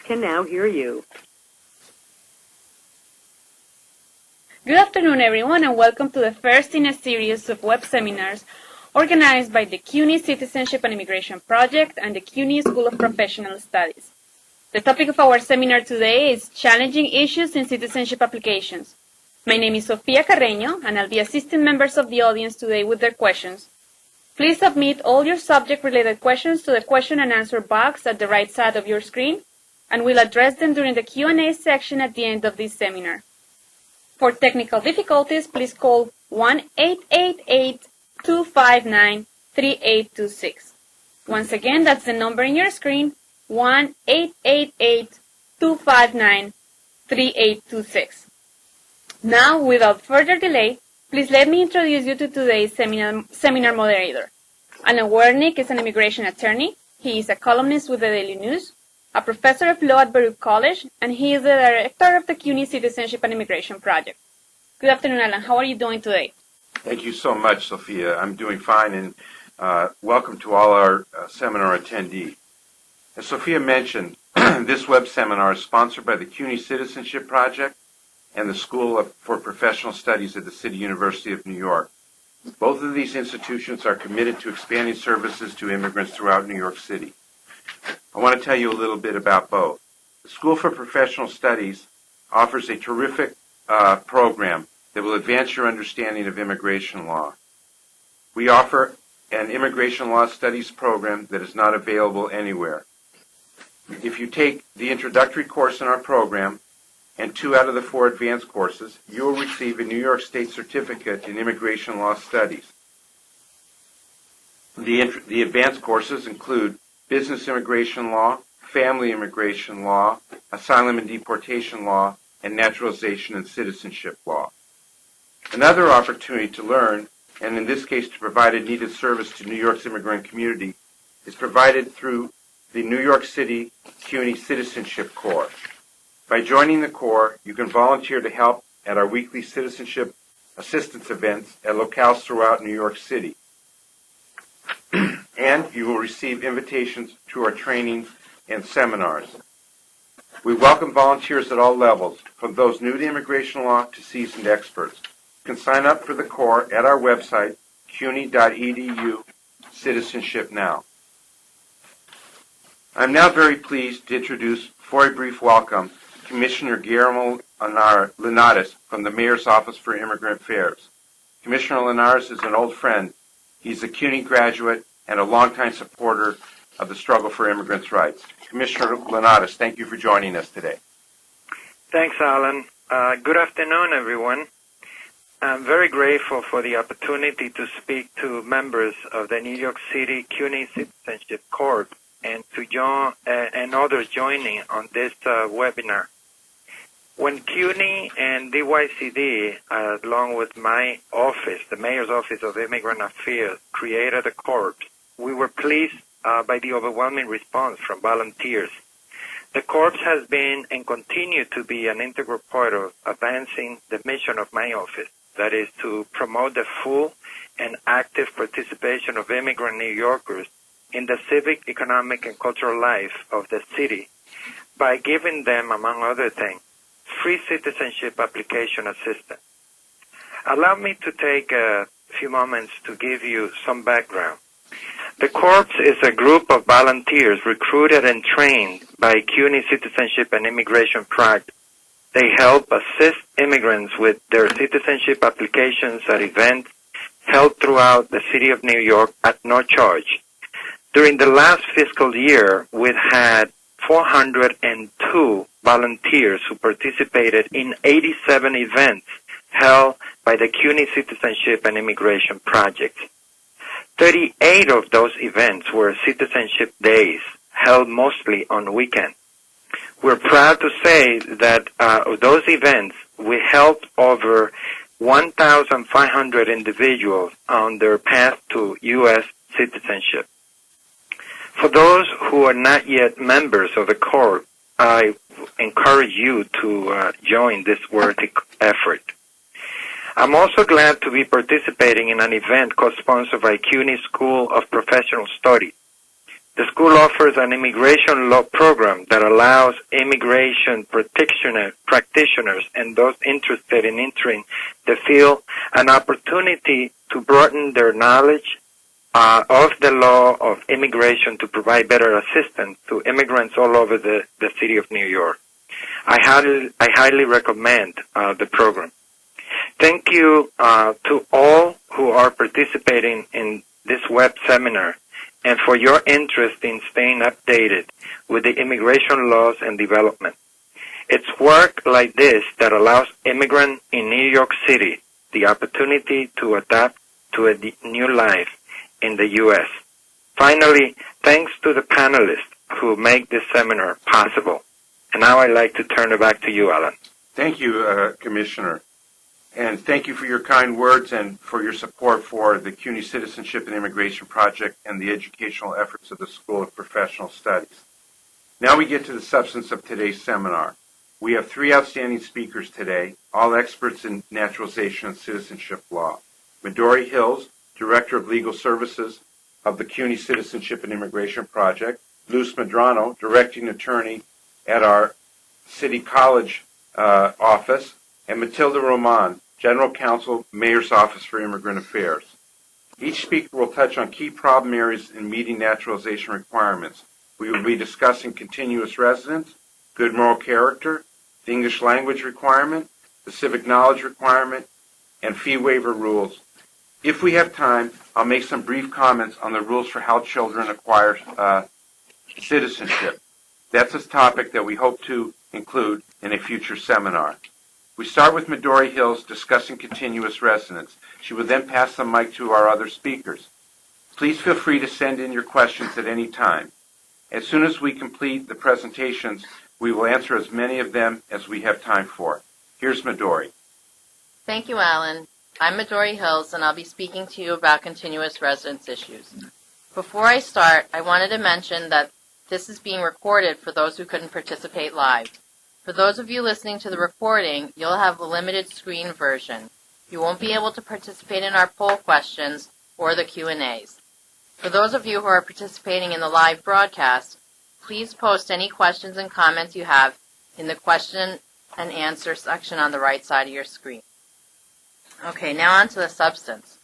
can now hear you. Good afternoon, everyone, and welcome to the first in a series of web seminars organized by the CUNY Citizenship and Immigration Project and the CUNY School of Professional Studies. The topic of our seminar today is Challenging Issues in Citizenship Applications. My name is Sofia Carreño, and I'll be assisting members of the audience today with their questions. Please submit all your subject-related questions to the question and answer box at the right side of your screen, and we'll address them during the Q&A section at the end of this seminar. For technical difficulties, please call 1-888-259-3826. Once again, that's the number in your screen, 1-888-259-3826. Now, without further delay, please let me introduce you to today's seminar moderator. Alan Wernick is an immigration attorney. He is a columnist with the Daily News, a professor of law at Baruch College, and he is the director of the CUNY Citizenship and Immigration Project. Good afternoon, Alan. How are you doing today? Thank you so much, Sophia. I'm doing fine, and welcome to all our seminar attendees. As Sophia mentioned, this web seminar is sponsored by the CUNY Citizenship Project and the School for Professional Studies at the City University of New York. Both of these institutions are committed to expanding services to immigrants throughout New York City. I want to tell you a little bit about both. The School for Professional Studies offers a terrific program that will advance your understanding of immigration law. We offer an immigration law studies program that is not available anywhere. If you take the introductory course in our program and 2 out of the 4 advanced courses, you will receive a New York State certificate in immigration law studies. The advanced courses include business immigration law, family immigration law, asylum and deportation law, and naturalization and citizenship law. Another opportunity to learn, and in this case to provide a needed service to New York's immigrant community, is provided through the New York City CUNY Citizenship Corps. By joining the Corps, you can volunteer to help at our weekly citizenship assistance events at locales throughout New York City. And you will receive invitations to our trainings and seminars. We welcome volunteers at all levels, from those new to immigration law to seasoned experts. You can sign up for the Corps at our website, cuny.edu, Citizenship Now. I'm now very pleased to introduce, for a brief welcome, Commissioner Guillermo Linares from the Mayor's Office for Immigrant Affairs. Commissioner Linares is an old friend. He's a CUNY graduate and a longtime supporter of the struggle for immigrants' rights. Commissioner Linares, thank you for joining us today. Thanks, Alan. Good afternoon, everyone. I'm very grateful for the opportunity to speak to members of the New York City CUNY Citizenship Corps and to join and others joining on this webinar. When CUNY and DYCD, along with my office, the Mayor's Office of Immigrant Affairs, created the Corps, we were pleased by the overwhelming response from volunteers. The Corps has been and continues to be an integral part of advancing the mission of my office, that is to promote the full and active participation of immigrant New Yorkers in the civic, economic, and cultural life of the city by giving them, among other things, free citizenship application assistance. Allow me to take a few moments to give you some background. The Corps is a group of volunteers recruited and trained by CUNY Citizenship and Immigration Project. They help assist immigrants with their citizenship applications at events held throughout the city of New York at no charge. During the last fiscal year, we had 402 volunteers who participated in 87 events held by the CUNY Citizenship and Immigration Project. 38 of those events were citizenship days, held mostly on weekends. We're proud to say that those events, we helped over 1,500 individuals on their path to U.S. citizenship. For those who are not yet members of the Corps, I encourage you to join this worthy effort. I'm also glad to be participating in an event co-sponsored by CUNY School of Professional Studies. The school offers an immigration law program that allows immigration practitioners and those interested in entering the field an opportunity to broaden their knowledge of the law of immigration to provide better assistance to immigrants all over the city of New York. I highly recommend the program. Thank you to all who are participating in this web seminar and for your interest in staying updated with the immigration laws and development. It's work like this that allows immigrants in New York City the opportunity to adapt to a new life in the U.S. Finally, thanks to the panelists who make this seminar possible. And now I'd like to turn it back to you, Alan. Thank you, Commissioner. And thank you for your kind words and for your support for the CUNY Citizenship and Immigration Project and the educational efforts of the School of Professional Studies. Now we get to the substance of today's seminar. We have three outstanding speakers today, all experts in naturalization and citizenship law. Midori Hills, Director of Legal Services of the CUNY Citizenship and Immigration Project, Luz Medrano, Directing Attorney at our City College office, and Matilda Roman, General Counsel, Mayor's Office for Immigrant Affairs. Each speaker will touch on key problem areas in meeting naturalization requirements. We will be discussing continuous residence, good moral character, the English language requirement, the civic knowledge requirement, and fee waiver rules. If we have time, I'll make some brief comments on the rules for how children acquire citizenship. That's a topic that we hope to include in a future seminar. We start with Midori Hills discussing continuous residence. She will then pass the mic to our other speakers. Please feel free to send in your questions at any time. As soon as we complete the presentations, we will answer as many of them as we have time for. Here's Midori. Thank you, Alan. I'm Midori Hills, and I'll be speaking to you about continuous residence issues. Before I start, I wanted to mention that this is being recorded for those who couldn't participate live. For those of you listening to the recording, you'll have a limited screen version. You won't be able to participate in our poll questions or the Q&As. For those of you who are participating in the live broadcast, please post any questions and comments you have in the question and answer section on the right side of your screen. Okay, now on to the substance.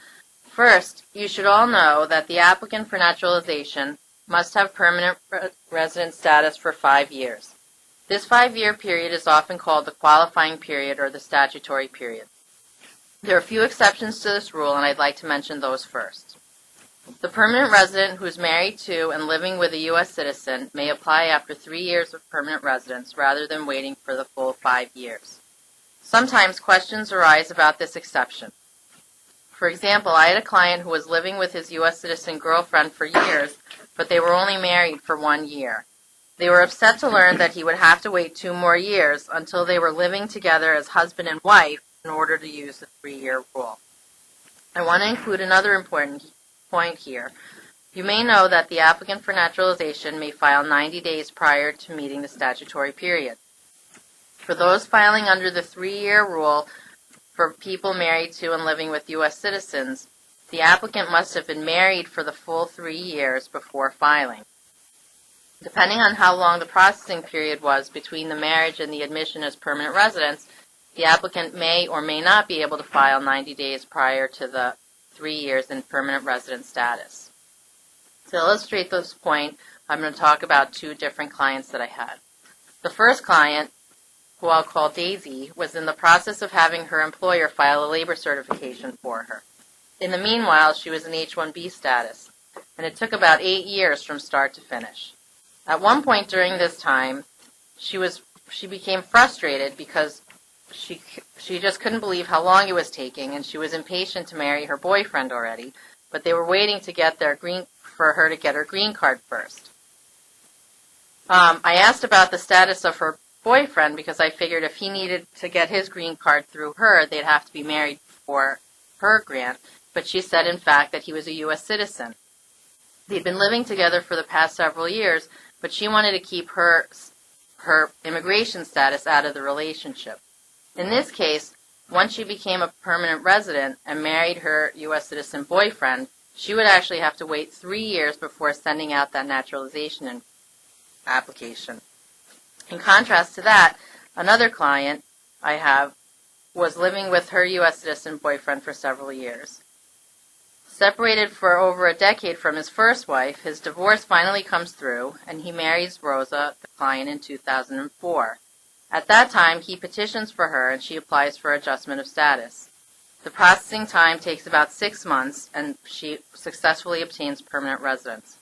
First, you should all know that the applicant for naturalization must have permanent resident status for 5 years. This 5-year period is often called the qualifying period or the statutory period. There are a few exceptions to this rule, and I'd like to mention those first. The permanent resident who is married to and living with a U.S. citizen may apply after 3 years of permanent residence rather than waiting for the full 5 years. Sometimes questions arise about this exception. For example, I had a client who was living with his U.S. citizen girlfriend for years, but they were only married for 1 year. They were upset to learn that he would have to wait 2 more years until they were living together as husband and wife in order to use the 3-year rule. I want to include another important point here. You may know that the applicant for naturalization may file 90 days prior to meeting the statutory period. For those filing under the 3-year rule for people married to and living with U.S. citizens, the applicant must have been married for the full 3 years before filing. Depending on how long the processing period was between the marriage and the admission as permanent residents, the applicant may or may not be able to file 90 days prior to the 3 years in permanent resident status. To illustrate this point, I'm going to talk about 2 different clients that I had. The first client, who I'll call Daisy, was in the process of having her employer file a labor certification for her. In the meanwhile, she was in H-1B status, and it took about 8 years from start to finish. At one point during this time, she became frustrated because she just couldn't believe how long it was taking, and she was impatient to marry her boyfriend already, but they were waiting to get for her to get her green card first. I asked about the status of her boyfriend because I figured if he needed to get his green card through her, they'd have to be married before her grant, but she said, in fact, that he was a U.S. citizen. They'd been living together for the past several years, but she wanted to keep her immigration status out of the relationship. In this case, once she became a permanent resident and married her U.S. citizen boyfriend, she would actually have to wait 3 years before sending out that naturalization application. In contrast to that, another client I have was living with her U.S. citizen boyfriend for several years. Separated for over a decade from his first wife, his divorce finally comes through, and he marries Rosa, the client, in 2004. At that time, he petitions for her, and she applies for adjustment of status. The processing time takes about 6 months, and she successfully obtains permanent residence.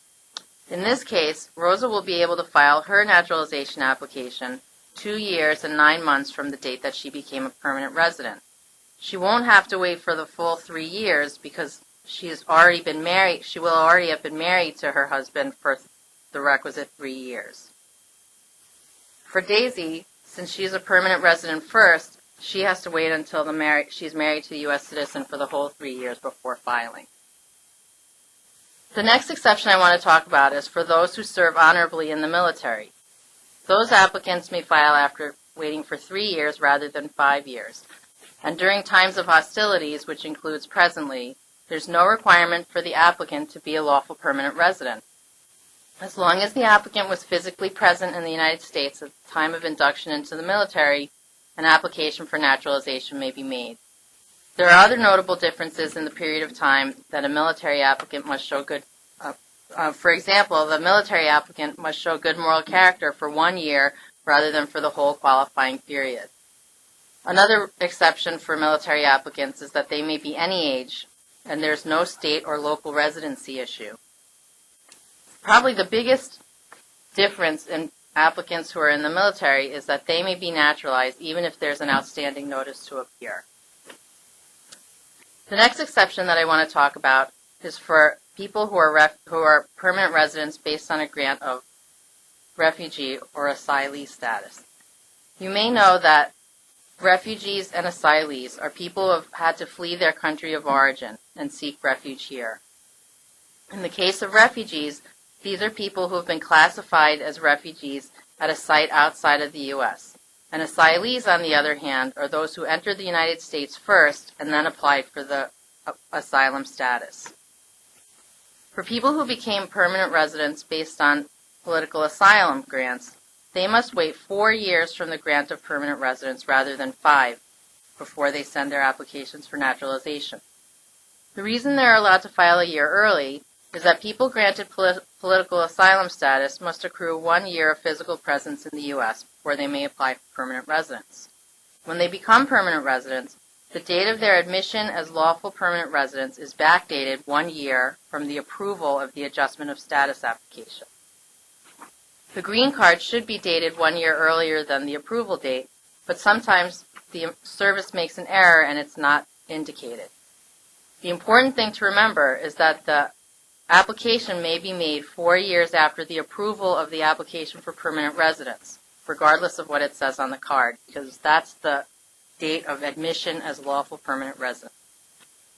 In this case, Rosa will be able to file her naturalization application 2 years and 9 months from the date that she became a permanent resident. She won't have to wait for the full 3 years because she will already have been married to her husband for the requisite 3 years. For Daisy, since she's a permanent resident first, she has to wait until she's married to a U.S. citizen for the whole 3 years before filing. The next exception I want to talk about is for those who serve honorably in the military. Those applicants may file after waiting for 3 years rather than 5 years. And during times of hostilities, which includes presently, there's no requirement for the applicant to be a lawful permanent resident. As long as the applicant was physically present in the United States at the time of induction into the military, an application for naturalization may be made. There are other notable differences in the period of time that a military applicant must show good. For example, the military applicant must show good moral character for 1 year rather than for the whole qualifying period. Another exception for military applicants is that they may be any age, and there's no state or local residency issue. Probably the biggest difference in applicants who are in the military is that they may be naturalized even if there's an outstanding notice to appear. The next exception that I want to talk about is for people who are permanent residents based on a grant of refugee or asylee status. You may know that refugees and asylees are people who have had to flee their country of origin and seek refuge here. In the case of refugees, these are people who have been classified as refugees at a site outside of the U.S. And asylees, on the other hand, are those who entered the United States first and then applied for the asylum status. For people who became permanent residents based on political asylum grants, they must wait 4 years from the grant of permanent residence rather than 5 before they send their applications for naturalization. The reason they're allowed to file a year early is that people granted political asylum status must accrue 1 year of physical presence in the U.S. before they may apply for permanent residence. When they become permanent residents, the date of their admission as lawful permanent residents is backdated 1 year from the approval of the adjustment of status application. The green card should be dated 1 year earlier than the approval date, but sometimes the service makes an error and it's not indicated. The important thing to remember is that the application may be made 4 years after the approval of the application for permanent residence, regardless of what it says on the card, because that's the date of admission as lawful permanent resident.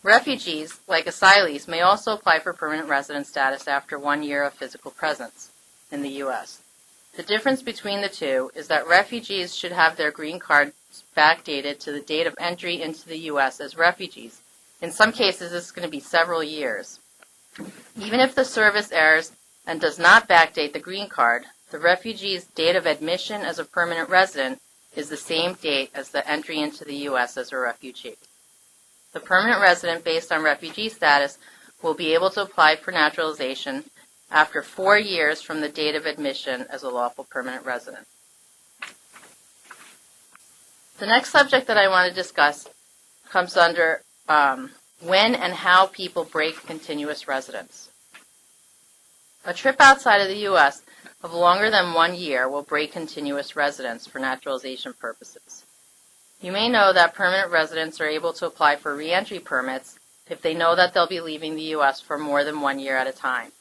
Refugees, like asylees, may also apply for permanent resident status after 1 year of physical presence in the U.S. The difference between the two is that refugees should have their green cards backdated to the date of entry into the U.S. as refugees. In some cases, this is going to be several years. Even if the service errs and does not backdate the green card, the refugee's date of admission as a permanent resident is the same date as the entry into the U.S. as a refugee. The permanent resident based on refugee status will be able to apply for naturalization after 4 years from the date of admission as a lawful permanent resident. The next subject that I want to discuss comes under when and how people break continuous residence. A trip outside of the U.S. of longer than 1 year will break continuous residence for naturalization purposes. You may know that permanent residents are able to apply for reentry permits if they know that they'll be leaving the U.S. for more than 1 year at a time.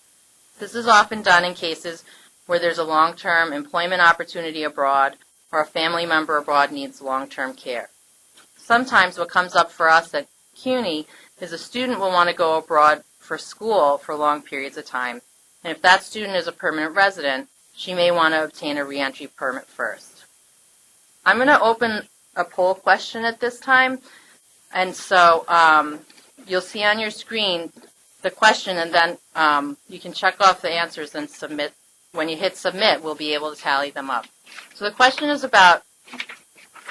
This is often done in cases where there's a long-term employment opportunity abroad or a family member abroad needs long-term care. Sometimes what comes up for us at CUNY is a student will want to go abroad for school for long periods of time, and if that student is a permanent resident, she may want to obtain a reentry permit first. I'm going to open a poll question at this time, and so you'll see on your screen the question, and then you can check off the answers and submit. When you hit submit, we'll be able to tally them up. So the question is about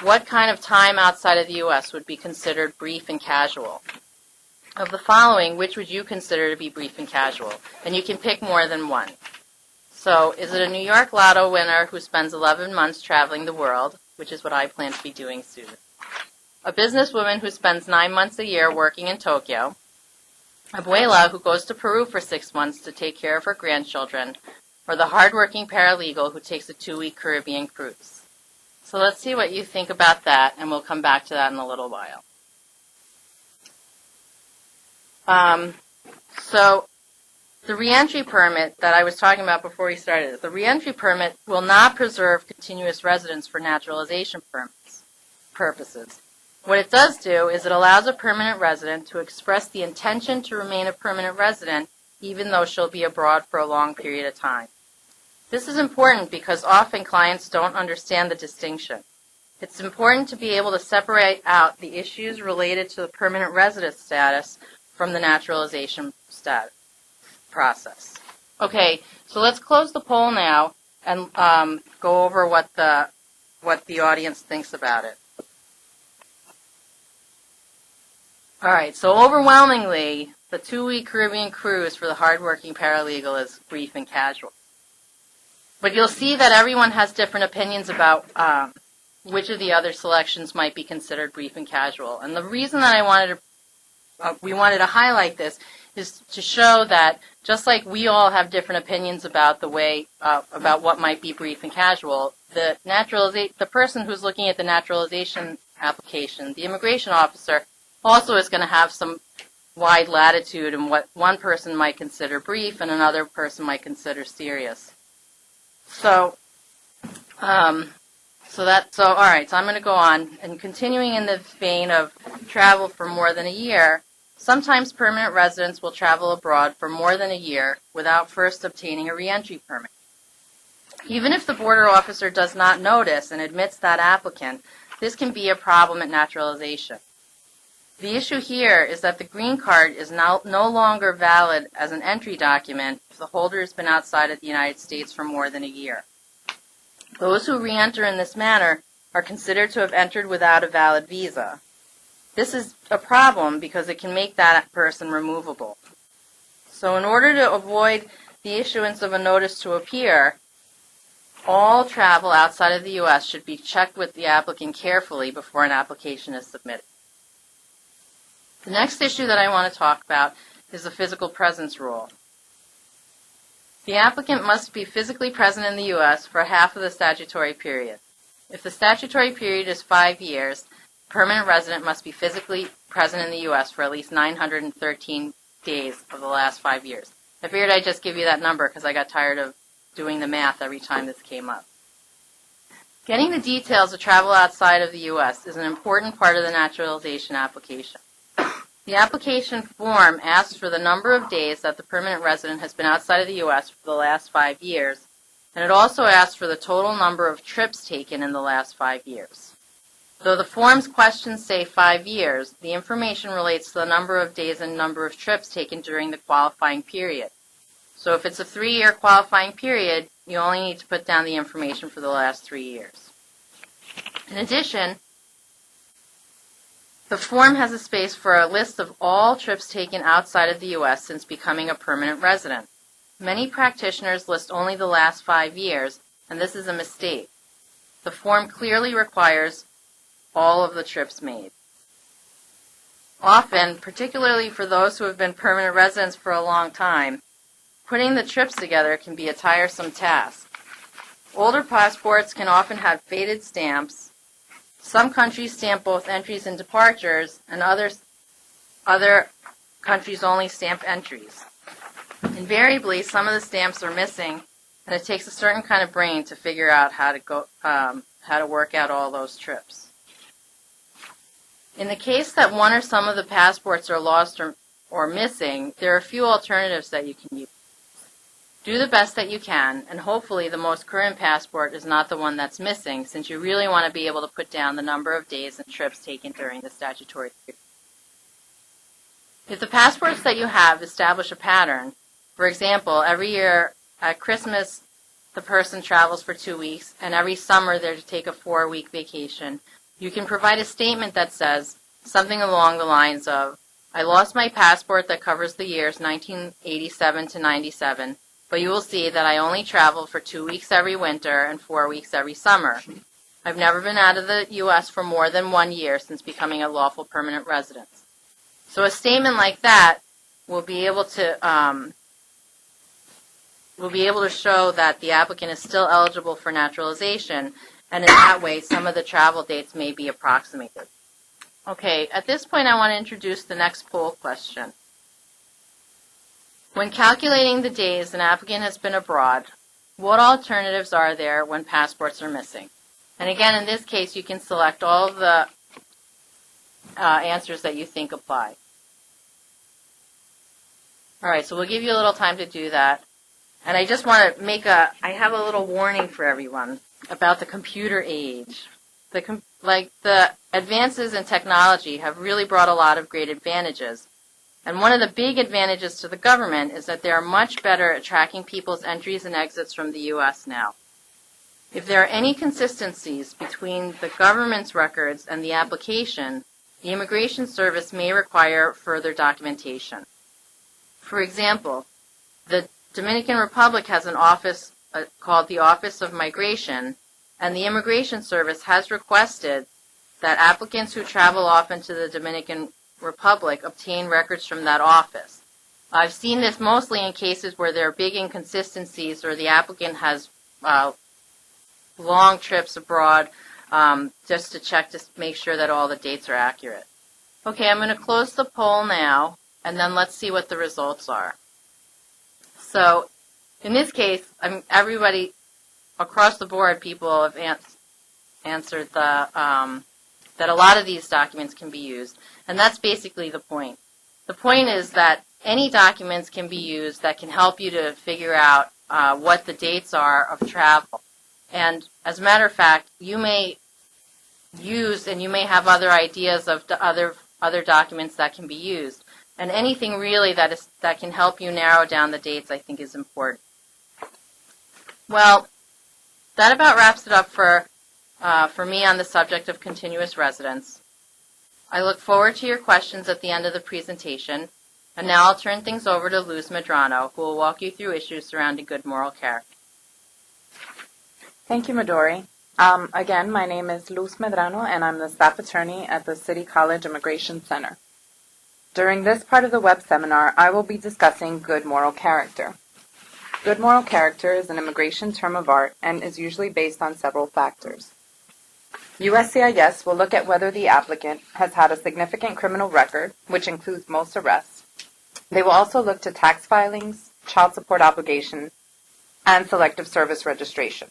what kind of time outside of the U.S. would be considered brief and casual. Of the following, which would you consider to be brief and casual? And you can pick more than one. So is it a New York Lotto winner who spends 11 months traveling the world, which is what I plan to be doing soon? A businesswoman who spends 9 months a year working in Tokyo? Abuela who goes to Peru for 6 months to take care of her grandchildren? Or the hardworking paralegal who takes a 2-week Caribbean cruise? So let's see what you think about that, and we'll come back to that in a little while. So the reentry permit that I was talking about before we started, the reentry permit will not preserve continuous residence for naturalization purposes. What it does do is it allows a permanent resident to express the intention to remain a permanent resident even though she'll be abroad for a long period of time. This is important because often clients don't understand the distinction. It's important to be able to separate out the issues related to the permanent resident status from the naturalization process. Okay, so let's close the poll now and go over what the audience thinks about it. All right, so overwhelmingly, the 2-week Caribbean cruise for the hardworking paralegal is brief and casual. But you'll see that everyone has different opinions about which of the other selections might be considered brief and casual. And the reason that we wanted to highlight this is to show that just like we all have different opinions about the way about what might be brief and casual, the person who's looking at the naturalization application, the immigration officer, also is going to have some wide latitude in what one person might consider brief and another person might consider serious. So all right, so I'm going to go on. And continuing in the vein of travel for more than a year, sometimes permanent residents will travel abroad for more than a year without first obtaining a reentry permit. Even if the border officer does not notice and admits that applicant, this can be a problem at naturalization. The issue here is that the green card is now no longer valid as an entry document if the holder has been outside of the United States for more than a year. Those who re-enter in this manner are considered to have entered without a valid visa. This is a problem because it can make that person removable. So in order to avoid the issuance of a notice to appear, all travel outside of the U.S. should be checked with the applicant carefully before an application is submitted. The next issue that I want to talk about is the physical presence rule. The applicant must be physically present in the U.S. for half of the statutory period. If the statutory period is 5 years, the permanent resident must be physically present in the U.S. for at least 913 days of the last 5 years. I figured I'd just give you that number because I got tired of doing the math every time this came up. Getting the details of travel outside of the U.S. is an important part of the naturalization application. The application form asks for the number of days that the permanent resident has been outside of the U.S. for the last 5 years, and it also asks for the total number of trips taken in the last 5 years. Though the form's questions say 5 years, the information relates to the number of days and number of trips taken during the qualifying period. So if it's a 3-year qualifying period, you only need to put down the information for the last 3 years. In addition, the form has a space for a list of all trips taken outside of the U.S. since becoming a permanent resident. Many practitioners list only the last 5 years, and this is a mistake. The form clearly requires all of the trips made. Often, particularly for those who have been permanent residents for a long time, putting the trips together can be a tiresome task. Older passports can often have faded stamps. Some countries stamp both entries and departures, and other countries only stamp entries. Invariably, some of the stamps are missing, and it takes a certain kind of brain to figure out how to work out all those trips. In the case that one or some of the passports are lost or missing, there are a few alternatives that you can use. Do the best that you can, and hopefully the most current passport is not the one that's missing, since you really want to be able to put down the number of days and trips taken during the statutory period. If the passports that you have establish a pattern, for example, every year at Christmas the person travels for 2 weeks, and every summer they're to take a 4-week vacation, you can provide a statement that says something along the lines of, I lost my passport that covers the years 1987 to 97, but you will see that I only traveled for 2 weeks every winter and 4 weeks every summer. I've never been out of the U.S. for more than 1 year since becoming a lawful permanent resident. So a statement like that will be able to show that the applicant is still eligible for naturalization, and in that way some of the travel dates may be approximated. Okay, at this point I want to introduce the next poll question. When calculating the days an applicant has been abroad, what alternatives are there when passports are missing? And again, in this case, you can select all of the answers that you think apply. All right, so we'll give you a little time to do that. And I just want to I have a little warning for everyone about the computer age. The advances in technology have really brought a lot of great advantages. And one of the big advantages to the government is that they are much better at tracking people's entries and exits from the U.S. now. If there are any consistencies between the government's records and the application, the Immigration Service may require further documentation. For example, the Dominican Republic has an office called the Office of Migration, and the Immigration Service has requested that applicants who travel often to the Dominican Republic obtain records from that office. I've seen this mostly in cases where there are big inconsistencies or the applicant has long trips abroad just to check to make sure that all the dates are accurate. Okay, I'm going to close the poll now, and then let's see what the results are. So, in this case, everybody across the board, people have answered that a lot of these documents can be used, and that's basically the point. The point is that any documents can be used that can help you to figure out what the dates are of travel. And as a matter of fact, you may use and you may have other ideas of other documents that can be used. And anything really that can help you narrow down the dates, I think, is important. Well, that about wraps it up for me on the subject of continuous residence. I look forward to your questions at the end of the presentation. And now I'll turn things over to Luz Medrano, who will walk you through issues surrounding good moral character. Thank you, Midori. Again, my name is Luz Medrano, and I'm the staff attorney at the City College Immigration Center. During this part of the web seminar, I will be discussing good moral character. Good moral character is an immigration term of art and is usually based on several factors. USCIS will look at whether the applicant has had a significant criminal record, which includes most arrests. They will also look to tax filings, child support obligations, and Selective Service registration.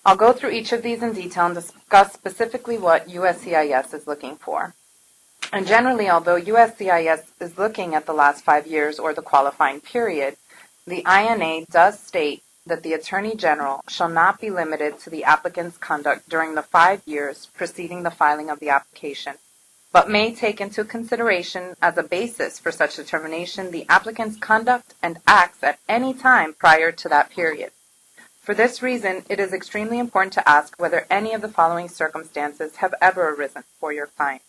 I'll go through each of these in detail and discuss specifically what USCIS is looking for. And generally, although USCIS is looking at the last 5 years or the qualifying period, the INA does state that the Attorney General shall not be limited to the applicant's conduct during the 5 years preceding the filing of the application, but may take into consideration as a basis for such determination the applicant's conduct and acts at any time prior to that period. For this reason, it is extremely important to ask whether any of the following circumstances have ever arisen for your clients.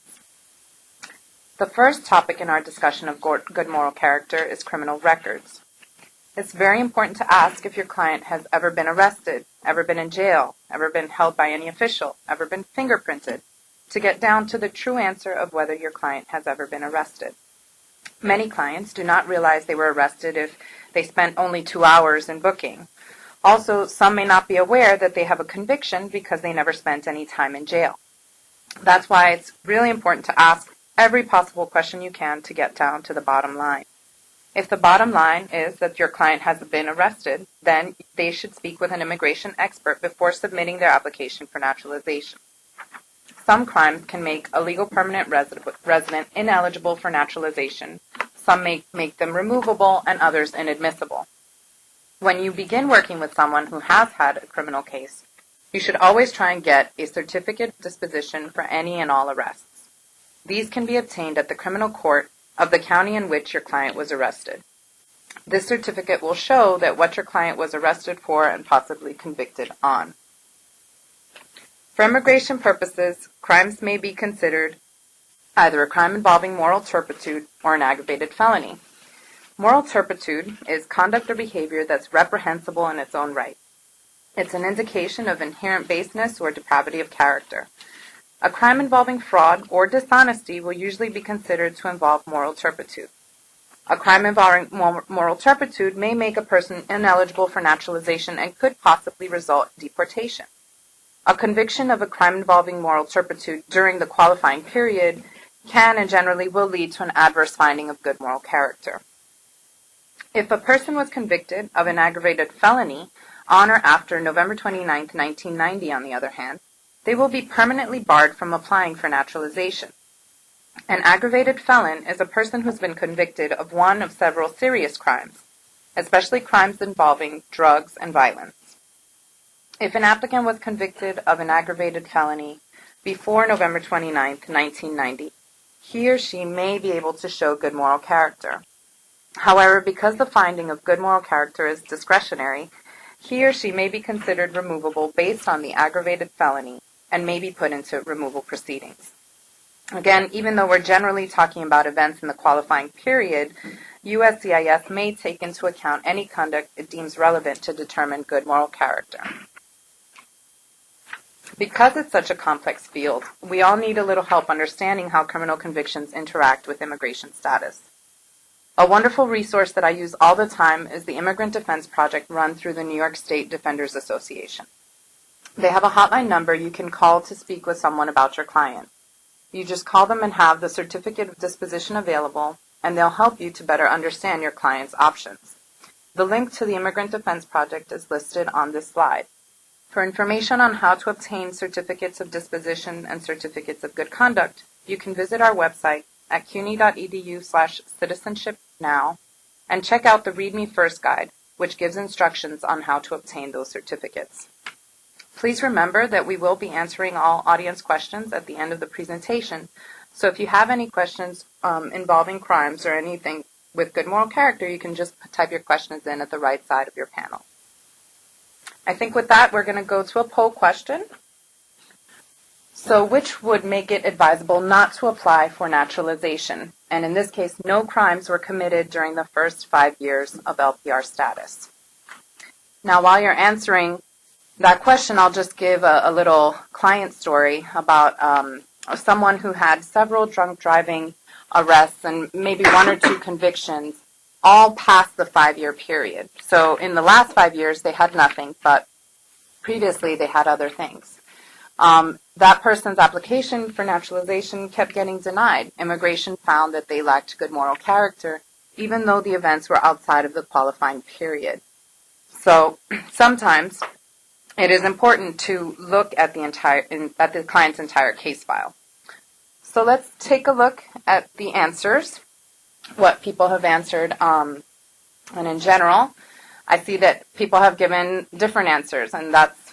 The first topic in our discussion of good moral character is criminal records. It's very important to ask if your client has ever been arrested, ever been in jail, ever been held by any official, ever been fingerprinted, to get down to the true answer of whether your client has ever been arrested. Many clients do not realize they were arrested if they spent only 2 hours in booking. Also, some may not be aware that they have a conviction because they never spent any time in jail. That's why it's really important to ask every possible question you can to get down to the bottom line. If the bottom line is that your client has been arrested, then they should speak with an immigration expert before submitting their application for naturalization. Some crimes can make a legal permanent resident ineligible for naturalization. Some may make them removable and others inadmissible. When you begin working with someone who has had a criminal case, you should always try and get a certificate of disposition for any and all arrests. These can be obtained at the criminal court of the county in which your client was arrested. This certificate will show that what your client was arrested for and possibly convicted on. For immigration purposes, crimes may be considered either a crime involving moral turpitude or an aggravated felony. Moral turpitude is conduct or behavior that's reprehensible in its own right. It's an indication of inherent baseness or depravity of character. A crime involving fraud or dishonesty will usually be considered to involve moral turpitude. A crime involving moral turpitude may make a person ineligible for naturalization and could possibly result in deportation. A conviction of a crime involving moral turpitude during the qualifying period can and generally will lead to an adverse finding of good moral character. If a person was convicted of an aggravated felony on or after November 29, 1990, on the other hand, they will be permanently barred from applying for naturalization. An aggravated felon is a person who's been convicted of one of several serious crimes, especially crimes involving drugs and violence. If an applicant was convicted of an aggravated felony before November 29, 1990, he or she may be able to show good moral character. However, because the finding of good moral character is discretionary, he or she may be considered removable based on the aggravated felony and may be put into removal proceedings. Again, even though we're generally talking about events in the qualifying period, USCIS may take into account any conduct it deems relevant to determine good moral character. Because it's such a complex field, we all need a little help understanding how criminal convictions interact with immigration status. A wonderful resource that I use all the time is the Immigrant Defense Project run through the New York State Defenders Association. They have a hotline number you can call to speak with someone about your client. You just call them and have the certificate of disposition available, and they'll help you to better understand your client's options. The link to the Immigrant Defense Project is listed on this slide. For information on how to obtain certificates of disposition and certificates of good conduct, you can visit our website at cuny.edu/citizenship now and check out the Read Me First guide, which gives instructions on how to obtain those certificates. Please remember that we will be answering all audience questions at the end of the presentation, so if you have any questions involving crimes or anything with good moral character, you can just type your questions in at the right side of your panel. I think with that, we're going to go to a poll question. So which would make it advisable not to apply for naturalization? And in this case, no crimes were committed during the first 5 years of LPR status. Now, while you're answering that question, I'll just give a little client story about someone who had several drunk driving arrests and maybe 1 or 2 convictions, all past the 5-year period. So in the last 5 years, they had nothing, but previously they had other things. That person's application for naturalization kept getting denied. Immigration found that they lacked good moral character, even though the events were outside of the qualifying period. So sometimes it is important to look at the client's entire case file. So let's take a look at the answers, what people have answered. And in general, I see that people have given different answers, and that's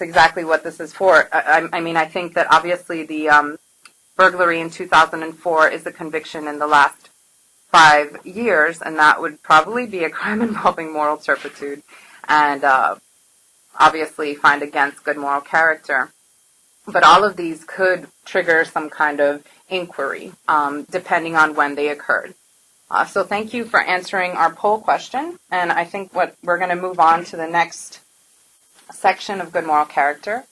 exactly what this is for. I mean, I think that obviously the burglary in 2004 is a conviction in the last 5 years, and that would probably be a crime involving moral turpitude and obviously find against good moral character. But all of these could trigger some kind of inquiry, depending on when they occurred. So thank you for answering our poll question, and I think what we're going to move on to the next section of good moral character,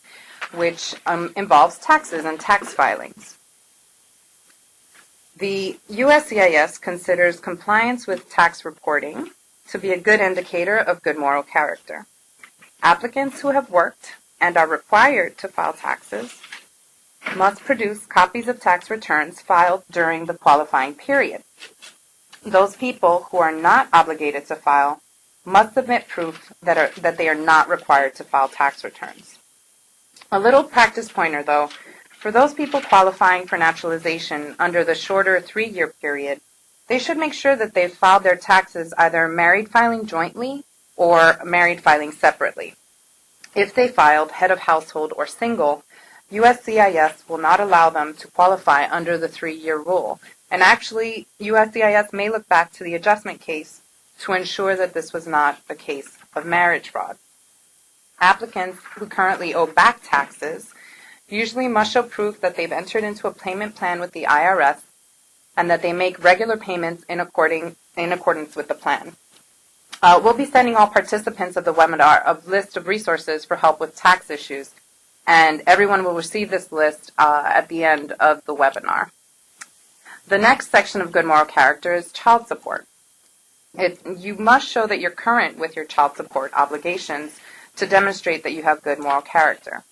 which involves taxes and tax filings. The USCIS considers compliance with tax reporting to be a good indicator of good moral character. Applicants who have worked and are required to file taxes must produce copies of tax returns filed during the qualifying period. Those people who are not obligated to file must submit proof that they are not required to file tax returns. A little practice pointer, though, for those people qualifying for naturalization under the shorter 3-year period, they should make sure that they've filed their taxes either married filing jointly or married filing separately. If they filed head of household or single, USCIS will not allow them to qualify under the 3-year rule And actually, USCIS may look back to the adjustment case to ensure that this was not a case of marriage fraud. Applicants who currently owe back taxes usually must show proof that they've entered into a payment plan with the IRS and that they make regular payments in accordance with the plan. We'll be sending all participants of the webinar a list of resources for help with tax issues, and everyone will receive this list at the end of the webinar. The next section of good moral character is child support. You must show that you're current with your child support obligations to demonstrate that you have good moral character.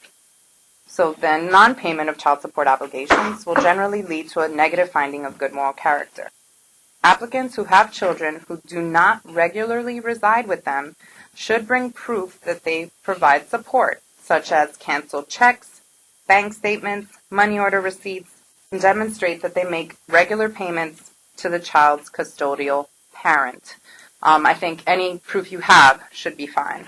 So then non-payment of child support obligations will generally lead to a negative finding of good moral character. Applicants who have children who do not regularly reside with them should bring proof that they provide support, such as canceled checks, bank statements, money order receipts, and demonstrate that they make regular payments to the child's custodial parent. I think any proof you have should be fine.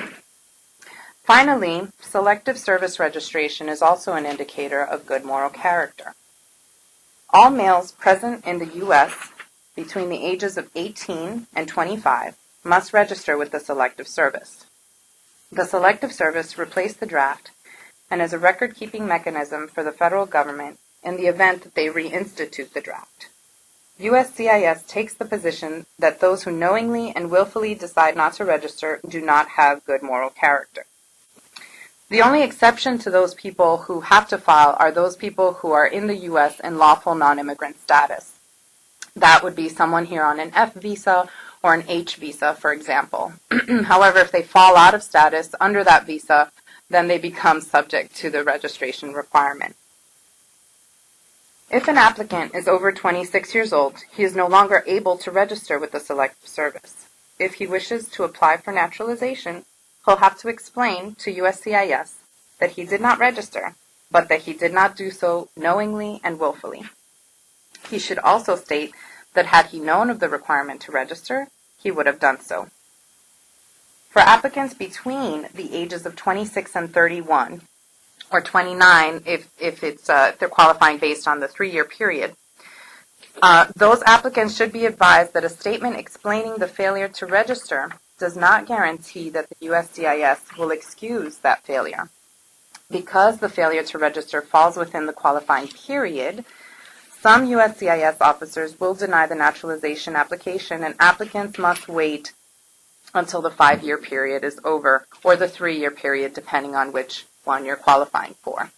Finally, Selective Service registration is also an indicator of good moral character. All males present in the U.S. between the ages of 18 and 25 must register with the Selective Service. The Selective Service replaced the draft and is a record-keeping mechanism for the federal government in the event that they reinstitute the draft. USCIS takes the position that those who knowingly and willfully decide not to register do not have good moral character. The only exception to those people who have to file are those people who are in the U.S. in lawful non-immigrant status. That would be someone here on an F visa or an H visa, for example. However, if they fall out of status under that visa, then they become subject to the registration requirement. If an applicant is over 26 years old, he is no longer able to register with the Selective Service. If he wishes to apply for naturalization, he'll have to explain to USCIS that he did not register, but that he did not do so knowingly and willfully. He should also state that had he known of the requirement to register, he would have done so. For applicants between the ages of 26 and 31, or 29 if they're qualifying based on the 3-year period, those applicants should be advised that a statement explaining the failure to register does not guarantee that the USCIS will excuse that failure. Because the failure to register falls within the qualifying period, some USCIS officers will deny the naturalization application, and applicants must wait until the 5-year period is over, or the 3-year period, depending on which one you're qualifying for.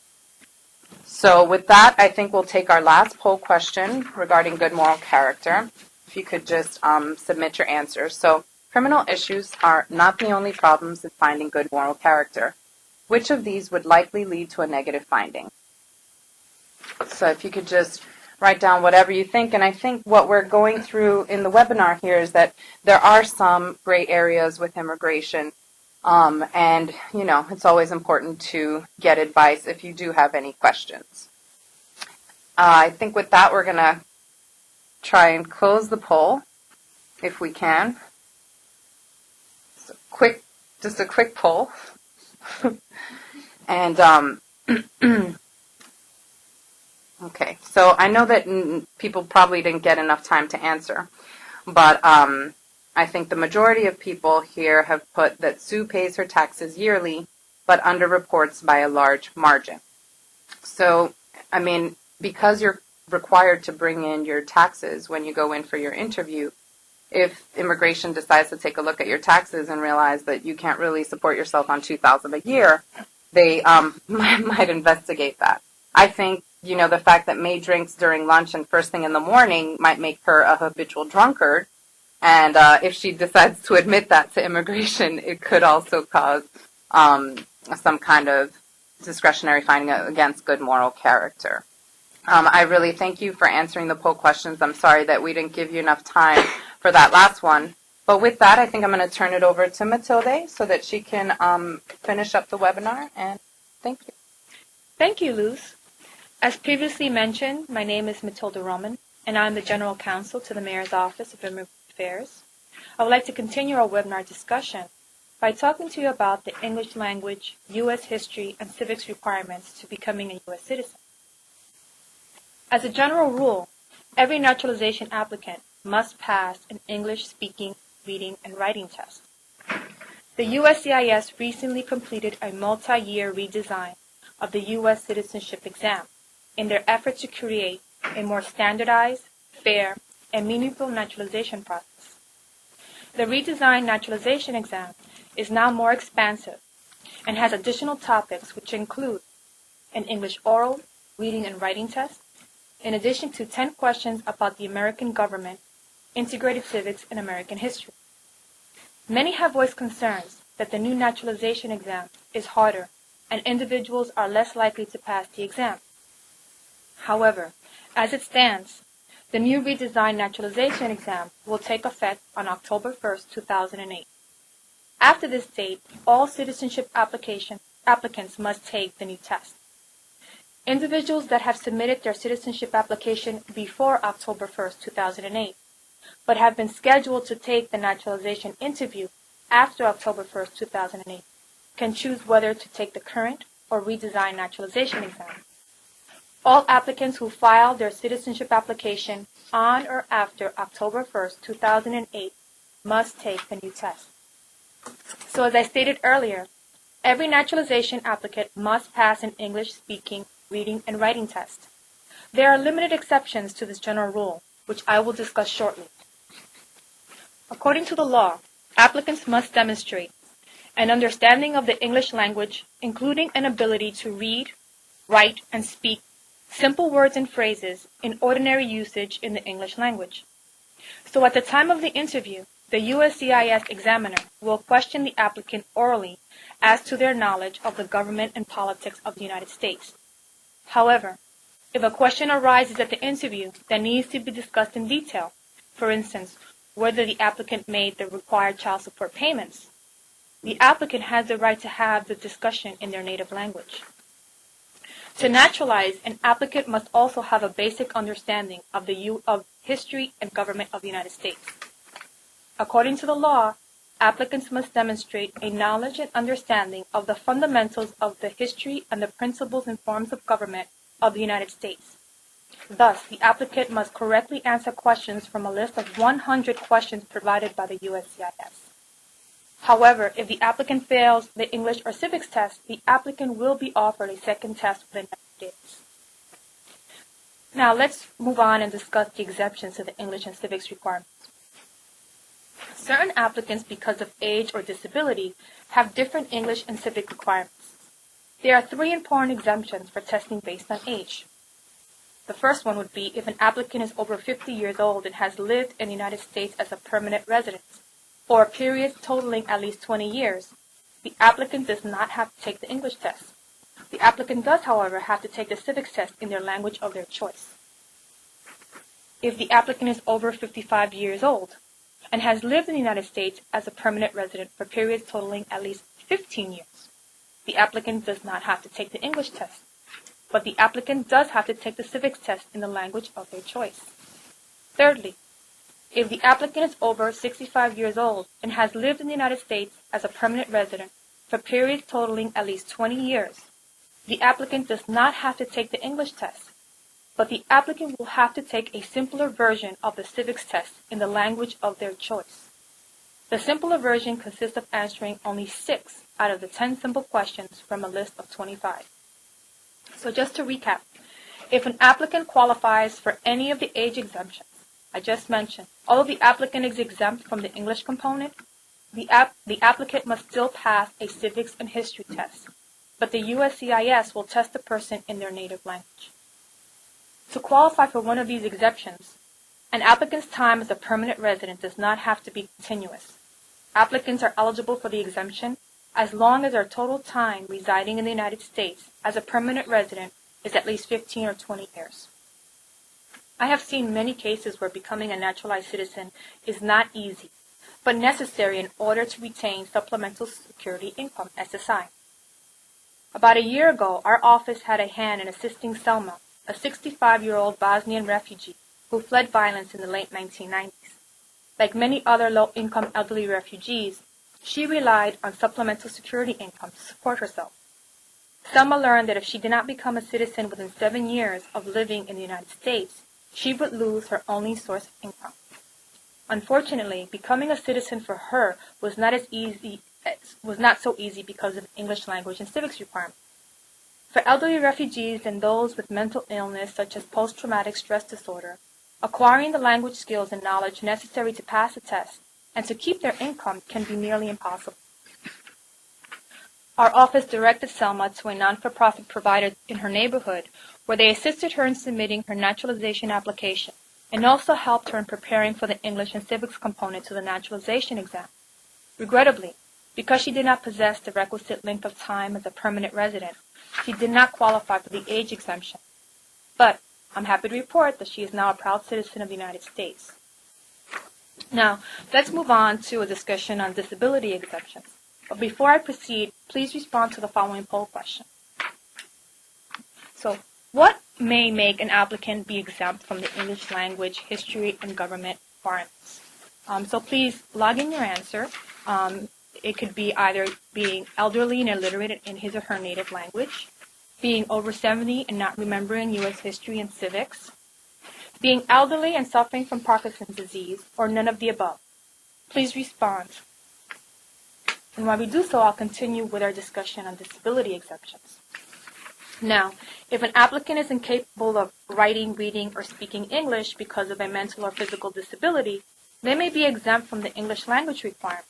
So with that, I think we'll take our last poll question regarding good moral character. If you could just submit your answers. So, criminal issues are not the only problems in finding good moral character. Which of these would likely lead to a negative finding? So if you could just write down whatever you think. And I think what we're going through in the webinar here is that there are some gray areas with immigration. And, you know, it's always important to get advice if you do have any questions. I think with that, we're going to try and close the poll, if we can. Just a quick poll. And, okay, so I know that people probably didn't get enough time to answer, but I think the majority of people here have put that Sue pays her taxes yearly, but underreports by a large margin. So, I mean, because you're required to bring in your taxes when you go in for your interview, if immigration decides to take a look at your taxes and realize that you can't really support yourself on $2,000 a year, they might investigate that. I think, you know, the fact that May drinks during lunch and first thing in the morning might make her a habitual drunkard. And if she decides to admit that to immigration, it could also cause some kind of discretionary finding against good moral character. I really thank you for answering the poll questions. I'm sorry that we didn't give you enough time for that last one. But with that, I think I'm going to turn it over to Matilde so that she can finish up the webinar. And thank you. Thank you, Luz. As previously mentioned, my name is Matilda Roman, and I'm the General Counsel to the Mayor's Office of Immigrant Affairs. I would like to continue our webinar discussion by talking to you about the English language, U.S. history, and civics requirements to becoming a U.S. citizen. As a general rule, every naturalization applicant must pass an English speaking, reading, and writing test. The USCIS recently completed a multi-year redesign of the U.S. citizenship exam in their effort to create a more standardized, fair, and meaningful naturalization process. The redesigned naturalization exam is now more expansive and has additional topics which include an English oral, reading, and writing test, in addition to 10 questions about the American government, integrated civics, and American history. Many have voiced concerns that the new naturalization exam is harder and individuals are less likely to pass the exam. However, as it stands, the new redesigned naturalization exam will take effect on October 1, 2008. After this date, all citizenship applicants must take the new test. Individuals that have submitted their citizenship application before October 1, 2008, but have been scheduled to take the naturalization interview after October 1, 2008, can choose whether to take the current or redesigned naturalization exam. All applicants who filed their citizenship application on or after October 1, 2008 must take the new test. So as I stated earlier, every naturalization applicant must pass an English speaking, reading, and writing test. There are limited exceptions to this general rule, which I will discuss shortly. According to the law, applicants must demonstrate an understanding of the English language, including an ability to read, write, and speak simple words and phrases in ordinary usage in the English language. So at the time of the interview, the USCIS examiner will question the applicant orally as to their knowledge of the government and politics of the United States. However, if a question arises at the interview that needs to be discussed in detail, for instance, whether the applicant made the required child support payments, the applicant has the right to have the discussion in their native language. To naturalize, an applicant must also have a basic understanding of the history and government of the United States. According to the law, applicants must demonstrate a knowledge and understanding of the fundamentals of the history and the principles and forms of government of the United States. Thus, the applicant must correctly answer questions from a list of 100 questions provided by the USCIS. However, if the applicant fails the English or civics test, the applicant will be offered a second test within 90 days. Now, let's move on and discuss the exemptions to the English and civics requirements. Certain applicants, because of age or disability, have different English and civic requirements. There are 3 important exemptions for testing based on age. The first one would be if an applicant is over 50 years old and has lived in the United States as a permanent resident for a period totaling at least 20 years, the applicant does not have to take the English test. The applicant does, however, have to take the civics test in their language of their choice. If the applicant is over 55 years old and has lived in the United States as a permanent resident for periods totaling at least 15 years, the applicant does not have to take the English test, but the applicant does have to take the civics test in the language of their choice. Thirdly, if the applicant is over 65 years old and has lived in the United States as a permanent resident for periods totaling at least 20 years, the applicant does not have to take the English test, but the applicant will have to take a simpler version of the civics test in the language of their choice. The simpler version consists of answering only 6 out of the 10 simple questions from a list of 25. So just to recap, if an applicant qualifies for any of the age exemptions I just mentioned, although the applicant is exempt from the English component, the applicant must still pass a civics and history test, but the USCIS will test the person in their native language. To qualify for one of these exemptions, an applicant's time as a permanent resident does not have to be continuous. Applicants are eligible for the exemption as long as their total time residing in the United States as a permanent resident is at least 15 or 20 years. I have seen many cases where becoming a naturalized citizen is not easy, but necessary in order to retain Supplemental Security Income, SSI. About a year ago, our office had a hand in assisting Selma, a 65-year-old Bosnian refugee who fled violence in the late 1990s. Like many other low-income elderly refugees, she relied on Supplemental Security Income to support herself. Selma learned that if she did not become a citizen within 7 years of living in the United States, She would lose her only source of income. Unfortunately, becoming a citizen for her was not so easy because of English language and civics requirements. For elderly refugees and those with mental illness such as post-traumatic stress disorder, acquiring the language skills and knowledge necessary to pass the test and to keep their income can be nearly impossible. Our office directed Selma to a non-for-profit provider in her neighborhood where they assisted her in submitting her naturalization application and also helped her in preparing for the English and civics component to the naturalization exam. Regrettably, because she did not possess the requisite length of time as a permanent resident, she did not qualify for the age exemption. But I'm happy to report that she is now a proud citizen of the United States. Now, let's move on to a discussion on disability exemptions. But before I proceed, please respond to the following poll question. So, what may make an applicant be exempt from the English language, history, and government requirements? So please log in your answer. It could be either being elderly and illiterate in his or her native language, being over 70 and not remembering U.S. history and civics, being elderly and suffering from Parkinson's disease, or none of the above. Please respond. And while we do so, I'll continue with our discussion on disability exemptions. Now, if an applicant is incapable of writing, reading, or speaking English because of a mental or physical disability, they may be exempt from the English language requirement.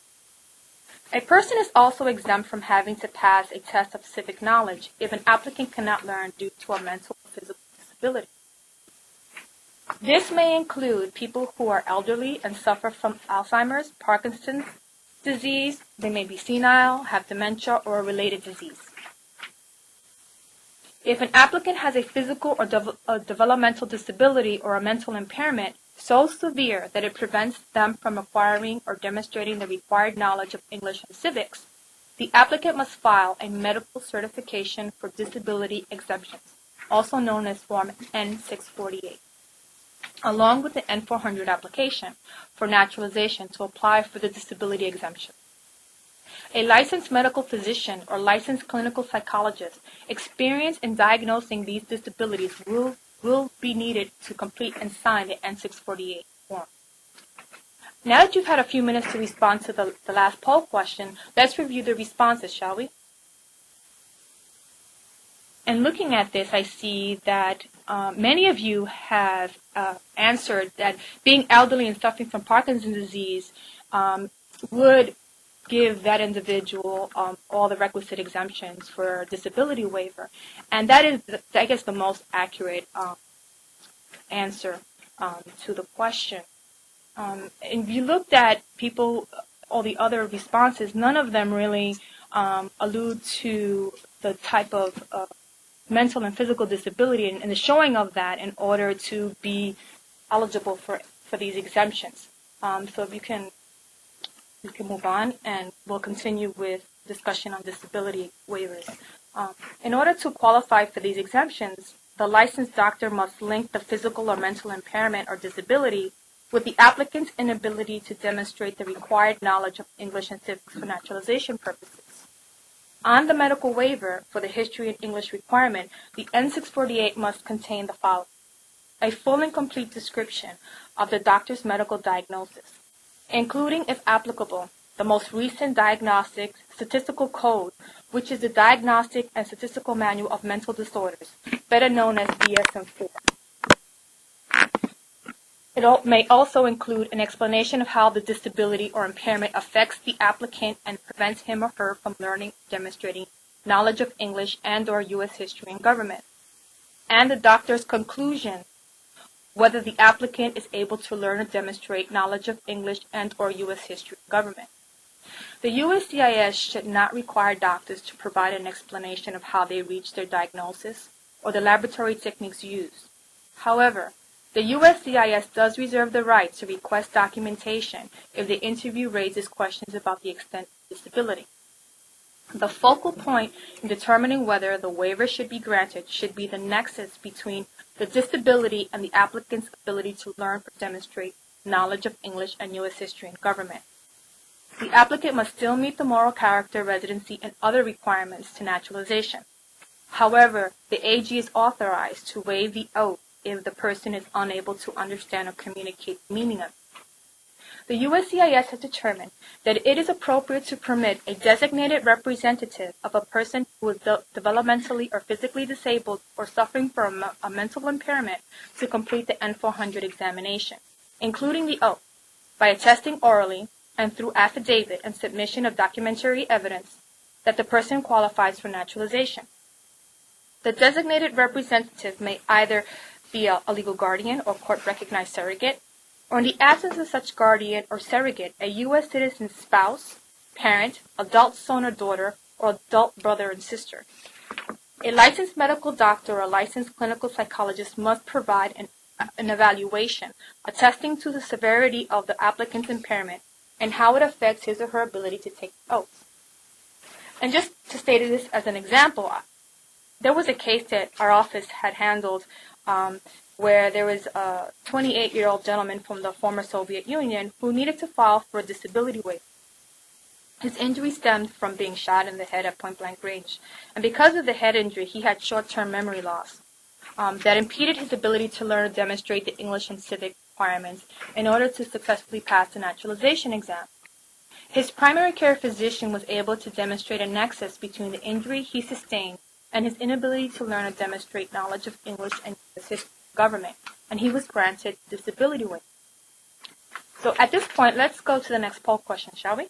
A person is also exempt from having to pass a test of civic knowledge if an applicant cannot learn due to a mental or physical disability. This may include people who are elderly and suffer from Alzheimer's, Parkinson's disease. They may be senile, have dementia, or a related disease. If an applicant has a physical or developmental disability or a mental impairment so severe that it prevents them from acquiring or demonstrating the required knowledge of English and civics, the applicant must file a medical certification for disability exemptions, also known as Form N-648, along with the N-400 application for naturalization to apply for the disability exemption. A licensed medical physician or licensed clinical psychologist experienced in diagnosing these disabilities will be needed to complete and sign the N-648 form. Now that you've had a few minutes to respond to the last poll question, let's review the responses, shall we? And looking at this, I see that many of you have answered that being elderly and suffering from Parkinson's disease would give that individual all the requisite exemptions for disability waiver. And that is, I guess, the most accurate answer to the question. And if you looked at all the other responses, none of them really allude to the type of mental and physical disability and the showing of that in order to be eligible for these exemptions. So if you can move on, and we'll continue with discussion on disability waivers. In order to qualify for these exemptions, the licensed doctor must link the physical or mental impairment or disability with the applicant's inability to demonstrate the required knowledge of English and civics for naturalization purposes. On the medical waiver for the history and English requirement, the N-648 must contain the following: a full and complete description of the doctor's medical diagnosis, including, if applicable, the most recent diagnostic statistical code, which is the Diagnostic and Statistical Manual of Mental Disorders, better known as DSM-4. It may also include an explanation of how the disability or impairment affects the applicant and prevents him or her from learning or demonstrating knowledge of English and/or U.S. history and government, and the doctor's conclusion whether the applicant is able to learn or demonstrate knowledge of English and/or U.S. history and government. The USCIS should not require doctors to provide an explanation of how they reached their diagnosis or the laboratory techniques used. However, the USCIS does reserve the right to request documentation if the interview raises questions about the extent of disability. The focal point in determining whether the waiver should be granted should be the nexus between the disability and the applicant's ability to learn or demonstrate knowledge of English and U.S. history and government. The applicant must still meet the moral character, residency, and other requirements to naturalization. However, the AG is authorized to waive the oath if the person is unable to understand or communicate the meaning of it. The USCIS has determined that it is appropriate to permit a designated representative of a person who is developmentally or physically disabled or suffering from a mental impairment to complete the N400 examination, including the oath, by attesting orally and through affidavit and submission of documentary evidence that the person qualifies for naturalization. The designated representative may either be a legal guardian or court-recognized surrogate, or in the absence of such guardian or surrogate, a U.S. citizen's spouse, parent, adult son or daughter, or adult brother and sister. A licensed medical doctor or a licensed clinical psychologist must provide an evaluation attesting to the severity of the applicant's impairment and how it affects his or her ability to take the oath. And just to state this as an example, there was a case that our office had handled where there was a 28-year-old gentleman from the former Soviet Union who needed to file for a disability waiver. His injury stemmed from being shot in the head at point-blank range, and because of the head injury, he had short-term memory loss that impeded his ability to learn and demonstrate the English and civic requirements in order to successfully pass the naturalization exam. His primary care physician was able to demonstrate a nexus between the injury he sustained and his inability to learn and demonstrate knowledge of English and U.S. history and government, and he was granted disability waiver. So at this point, let's go to the next poll question, shall we?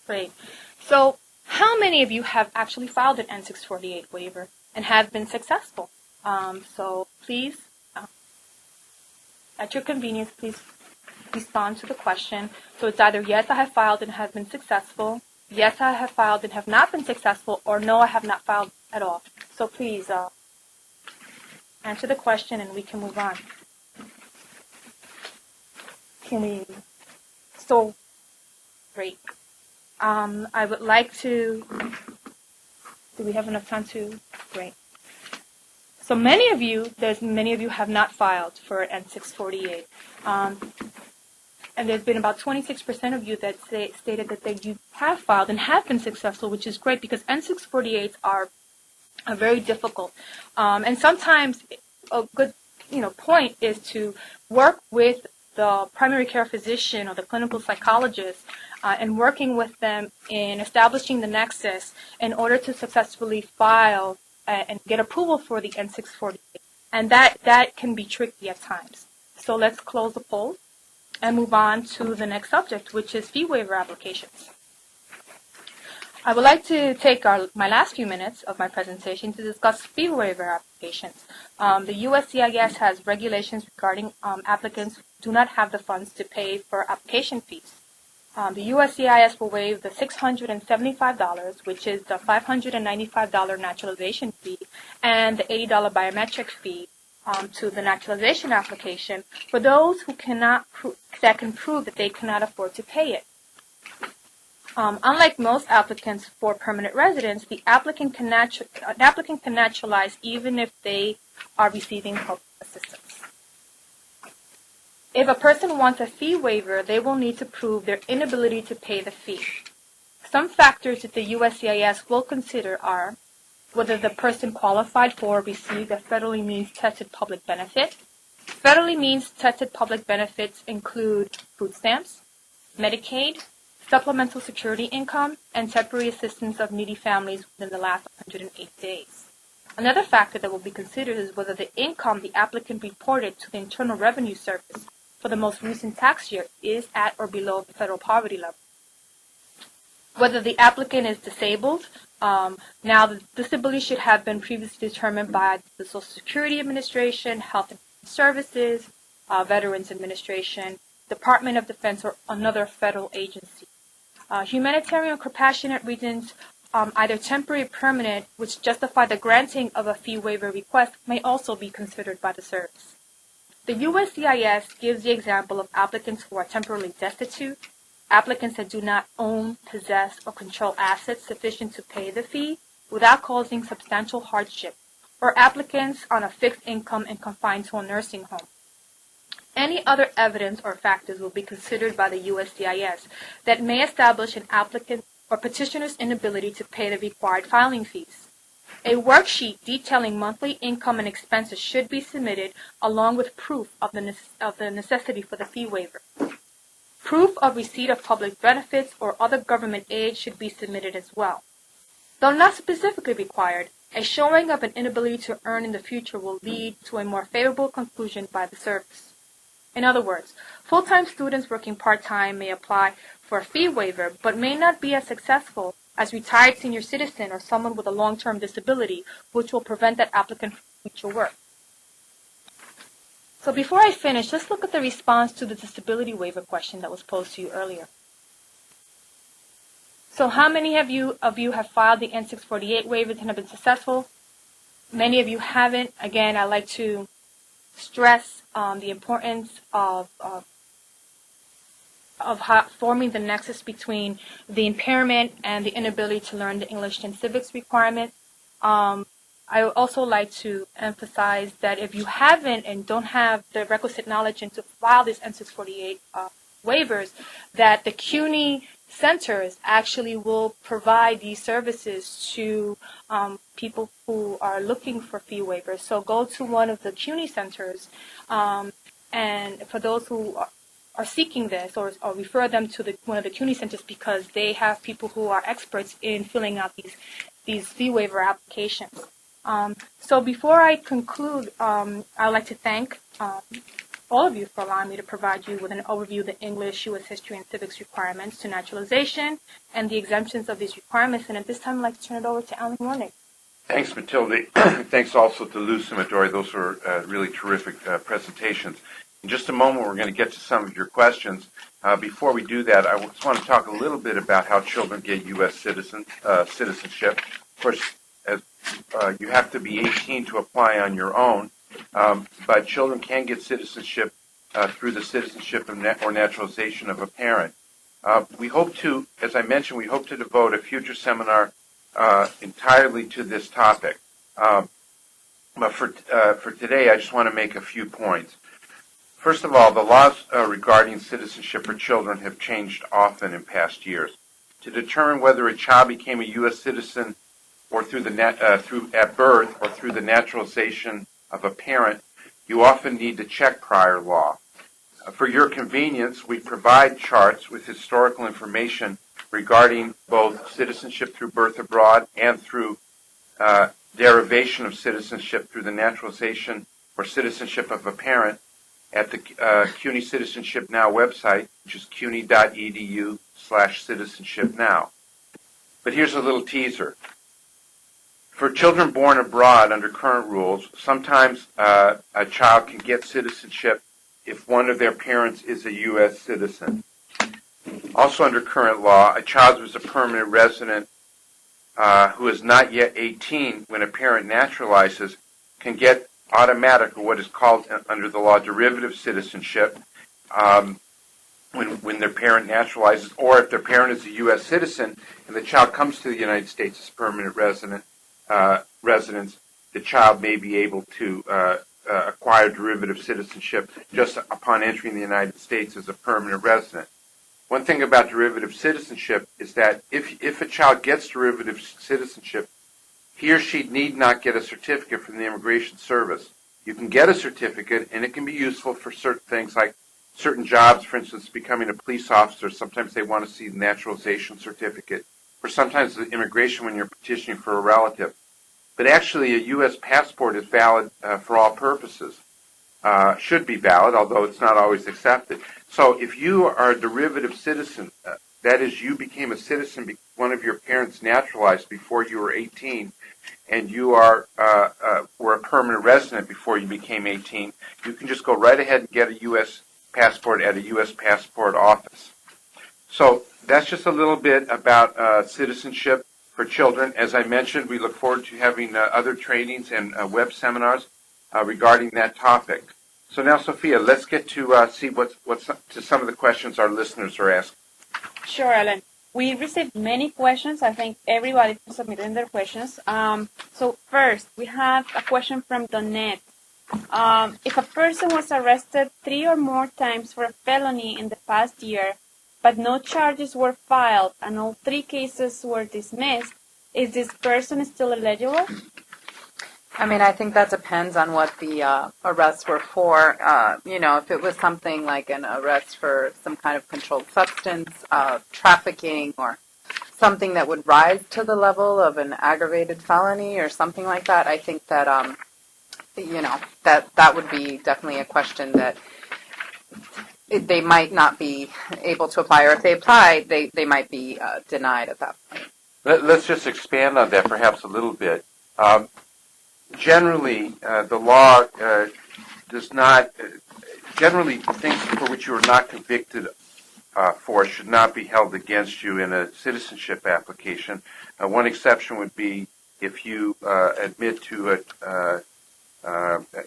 Great. So how many of you have actually filed an N648 waiver and have been successful? So please, at your convenience, please respond to the question. So it's either yes, I have filed and have been successful, yes, I have filed and have not been successful, or no, I have not filed at all. So please answer the question and we can move on. Great. I would like to, do we have enough time to, great. So many of you have not filed for N648. And there's been about 26% of you that stated that you have filed and have been successful, which is great because N648s are very difficult. And sometimes a good point is to work with the primary care physician or the clinical psychologist and working with them in establishing the nexus in order to successfully file and get approval for the N648. And that can be tricky at times. So let's close the poll and move on to the next subject, which is fee waiver applications. I would like to take my last few minutes of my presentation to discuss fee waiver applications. The USCIS has regulations regarding applicants who do not have the funds to pay for application fees. The USCIS will waive the $675, which is the $595 naturalization fee, and the $80 biometric fee to the naturalization application for those who that can prove that they cannot afford to pay it. Unlike most applicants for permanent residence, an applicant can naturalize even if they are receiving public assistance. If a person wants a fee waiver, they will need to prove their inability to pay the fee. Some factors that the USCIS will consider are whether the person qualified for or received a federally means-tested public benefit. Federally means-tested public benefits include food stamps, Medicaid, supplemental security income, and temporary assistance of needy families within the last 108 days. Another factor that will be considered is whether the income the applicant reported to the Internal Revenue Service for the most recent tax year is at or below the federal poverty level. Whether the applicant is disabled. Now, the disability should have been previously determined by the Social Security Administration, Health and Human Services, Veterans Administration, Department of Defense, or another federal agency. Humanitarian or compassionate reasons, either temporary or permanent, which justify the granting of a fee waiver request, may also be considered by the service. The USCIS gives the example of applicants who are temporarily destitute, applicants that do not own, possess, or control assets sufficient to pay the fee without causing substantial hardship, or applicants on a fixed income and confined to a nursing home. Any other evidence or factors will be considered by the USCIS that may establish an applicant or petitioner's inability to pay the required filing fees. A worksheet detailing monthly income and expenses should be submitted along with proof of the necessity for the fee waiver. Proof of receipt of public benefits or other government aid should be submitted as well. Though not specifically required, a showing of an inability to earn in the future will lead to a more favorable conclusion by the service. In other words, full-time students working part-time may apply for a fee waiver but may not be as successful as retired senior citizen or someone with a long-term disability, which will prevent that applicant from future work. So before I finish, let's look at the response to the disability waiver question that was posed to you earlier. So how many of you have filed the N648 waivers and have been successful? Many of you haven't. Again, I like to stress the importance of forming the nexus between the impairment and the inability to learn the English and civics requirement. I would also like to emphasize that if you haven't and don't have the requisite knowledge and to file these N648 waivers, that the CUNY centers actually will provide these services to people who are looking for fee waivers. So go to one of the CUNY centers, and for those who are seeking this, or refer them to one of the CUNY centers because they have people who are experts in filling out these fee waiver applications. So before I conclude, I'd like to thank all of you for allowing me to provide you with an overview of the English, U.S. history, and civics requirements to naturalization and the exemptions of these requirements. And at this time, I'd like to turn it over to Alan Warnick. Thanks, Matilde. Thanks also to Luz and Midori. Those were really terrific presentations. In just a moment, we're going to get to some of your questions. Before we do that, I just want to talk a little bit about how children get U.S. citizenship. Of course, you have to be 18 to apply on your own, but children can get citizenship through the citizenship or naturalization of a parent. We hope to, as I mentioned, we hope to devote a future seminar entirely to this topic. But for today, I just want to make a few points. First of all, the laws regarding citizenship for children have changed often in past years. To determine whether a child became a U.S. citizen or through at birth or through the naturalization of a parent, you often need to check prior law. For your convenience, we provide charts with historical information regarding both citizenship through birth abroad and through derivation of citizenship through the naturalization or citizenship of a parent at the CUNY Citizenship Now website, which is cuny.edu/citizenship now. But here's a little teaser. For children born abroad under current rules, sometimes a child can get citizenship if one of their parents is a U.S. citizen. Also under current law, a child who is a permanent resident who is not yet 18 when a parent naturalizes can get automatic, or what is called under the law derivative citizenship when their parent naturalizes, or if their parent is a U.S. citizen and the child comes to the United States as permanent residence, the child may be able to acquire derivative citizenship just upon entering the United States as a permanent resident. One thing about derivative citizenship is that if a child gets derivative citizenship, he or she need not get a certificate from the Immigration Service. You can get a certificate, and it can be useful for certain things like certain jobs, for instance, becoming a police officer. Sometimes they want to see the naturalization certificate, or sometimes the immigration when you're petitioning for a relative. But actually, a U.S. passport is valid for all purposes. Should be valid, although it's not always accepted. So if you are a derivative citizen, that is, you became a citizen, one of your parents naturalized before you were 18, and you were a permanent resident before you became 18, you can just go right ahead and get a U.S. passport at a U.S. passport office. So that's just a little bit about citizenship for children. As I mentioned, we look forward to having other trainings and web seminars regarding that topic. So now, Sophia, let's get to see what's to some of the questions our listeners are asking. Sure, Ellen. We received many questions. I think everybody submitted their questions. So first, we have a question from Donette. If a person was arrested 3 or more times for a felony in the past year, but no charges were filed and all 3 cases were dismissed, is this person still eligible? I mean, I think that depends on what the arrests were for. If it was something like an arrest for some kind of controlled substance, trafficking, or something that would rise to the level of an aggravated felony or something like that, I think that, that would be definitely a question that they might not be able to apply, or if they apply, they might be denied at that point. Let's just expand on that perhaps a little bit. Generally, the law does not, generally things for which you are not convicted for should not be held against you in a citizenship application. One exception would be if you admit to it,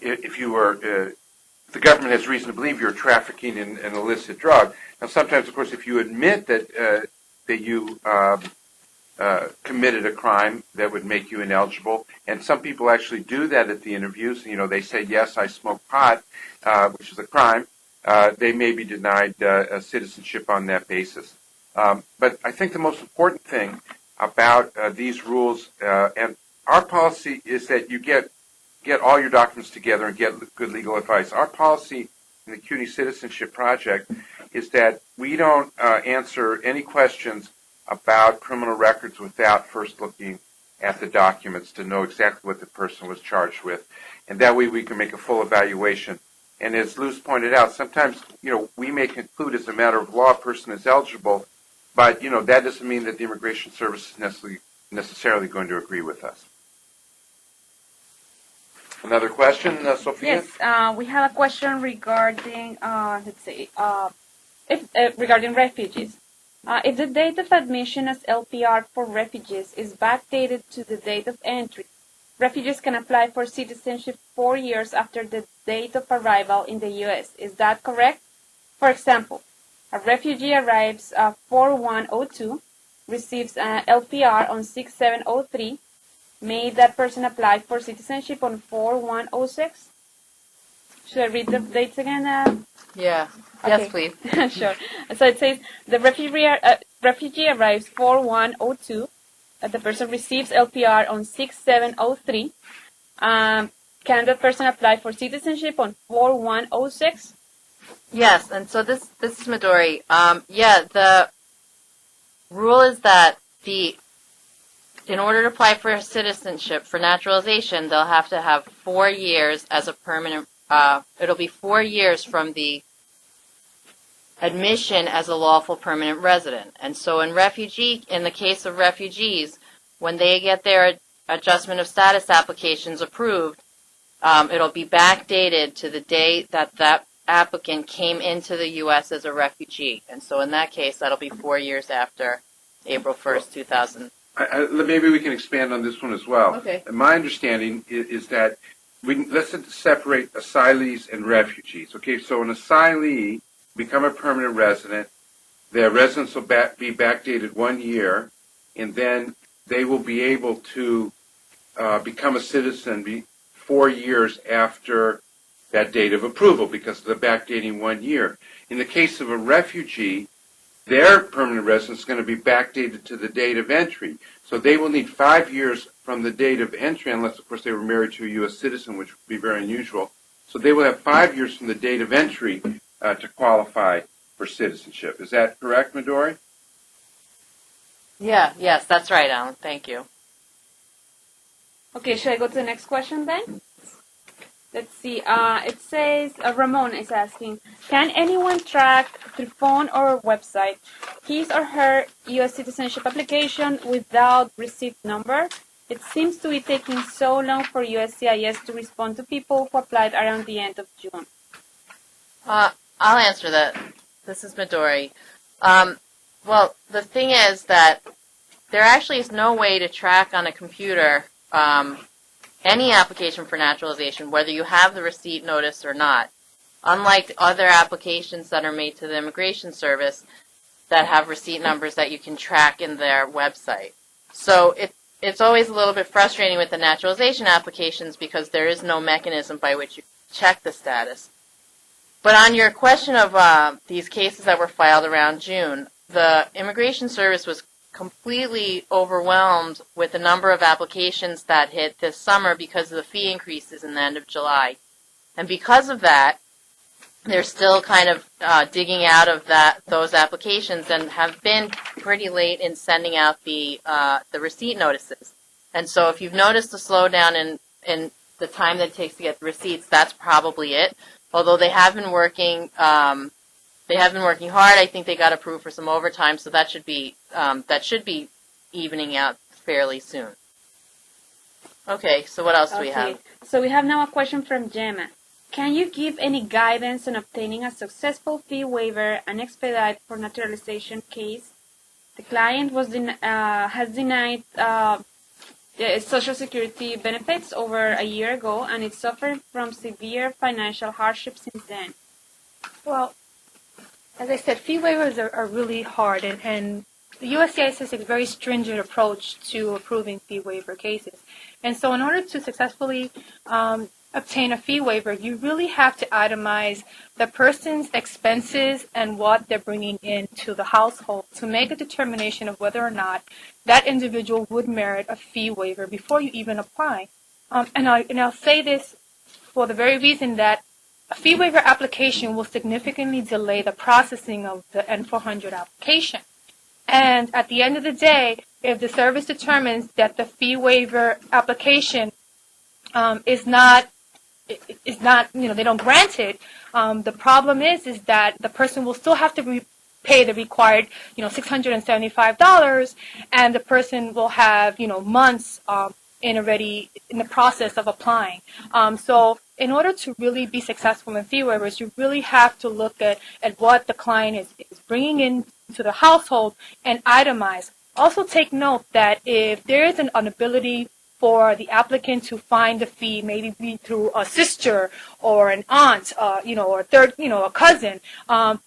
if you are, the government has reason to believe you're trafficking in an illicit drug. Now, sometimes, of course, if you admit that you committed a crime, that would make you ineligible. And some people actually do that at the interviews. They say, yes, I smoke pot, which is a crime. They may be denied citizenship on that basis. But I think the most important thing about these rules, and our policy is that you get all your documents together and get good legal advice. Our policy in the CUNY Citizenship Project is that we don't answer any questions about criminal records without first looking at the documents to know exactly what the person was charged with. And that way we can make a full evaluation. And as Luz pointed out, sometimes, we may conclude as a matter of law a person is eligible, but, that doesn't mean that the Immigration Service is necessarily going to agree with us. Another question, Sophia? Yes, we have a question regarding, regarding refugees. If the date of admission as LPR for refugees is backdated to the date of entry, refugees can apply for citizenship 4 years after the date of arrival in the U.S. Is that correct? For example, a refugee arrives 4102, receives an LPR on 6703. May that person apply for citizenship on 4106? Should I read the dates again? Yeah. Okay. Yes, please. Sure. So it says the refugee arrives 4102. The person receives LPR on 6703. Can the person apply for citizenship on 4106? Yes, and so this is Midori. The rule is that in order to apply for citizenship, for naturalization, they'll have to have 4 years as a permanent, it'll be 4 years from the admission as a lawful permanent resident. And so in the case of refugees, when they get their adjustment of status applications approved, it'll be backdated to the day that applicant came into the U.S. as a refugee. And so in that case, that'll be 4 years after April 1st, 2000. Maybe we can expand on this one as well. Okay. My understanding is that let's separate asylees and refugees. Okay, so an asylee become a permanent resident, their residence will be backdated 1 year, and then they will be able to become a citizen 4 years after that date of approval because of the backdating 1 year. In the case of a refugee, their permanent residence is going to be backdated to the date of entry. So they will need 5 years from the date of entry, unless, of course, they were married to a U.S. citizen, which would be very unusual. So they will have 5 years from the date of entry to qualify for citizenship. Is that correct, Midori? Yes, that's right, Alan. Thank you. Okay, should I go to the next question then? Let's see. It says, Ramon is asking, can anyone track through phone or website his or her U.S. citizenship application without receipt number? It seems to be taking so long for USCIS to respond to people who applied around the end of June. I'll answer that. This is Midori. Well, the thing is that there actually is no way to track on a computer any application for naturalization, whether you have the receipt notice or not. Unlike other applications that are made to the Immigration Service that have receipt numbers that you can track in their website. So it's always a little bit frustrating with the naturalization applications because there is no mechanism by which you check the status. But on your question of these cases that were filed around June, the Immigration Service was completely overwhelmed with the number of applications that hit this summer because of the fee increases in the end of July. And because of that, they're still kind of digging out of those applications and have been pretty late in sending out the receipt notices. And so if you've noticed a slowdown in the time that it takes to get the receipts, that's probably it. Although they have been working hard. I think they got approved for some overtime, so that should be evening out fairly soon. Okay, so what else do we have? So we have now a question from Gemma. Can you give any guidance on obtaining a successful fee waiver and expedite for naturalization case? The client has denied Social Security benefits over a year ago, and is suffering from severe financial hardship since then. Well, as I said, fee waivers are really hard, and the USCIS has a very stringent approach to approving fee waiver cases. And so in order to successfully obtain a fee waiver, you really have to itemize the person's expenses and what they're bringing into the household to make a determination of whether or not that individual would merit a fee waiver before you even apply. And I'll say this for the very reason that a fee waiver application will significantly delay the processing of the N-400 application. And at the end of the day, if the service determines that the fee waiver application is not, they don't grant it, the problem is that the person will still have to pay the required, $675, and the person will have, months in the process of applying. So in order to really be successful in fee waivers, you really have to look at what the client is bringing into the household and itemize. Also take note that if there is an inability for the applicant to find the fee, maybe through a sister or an aunt, or a third, a cousin,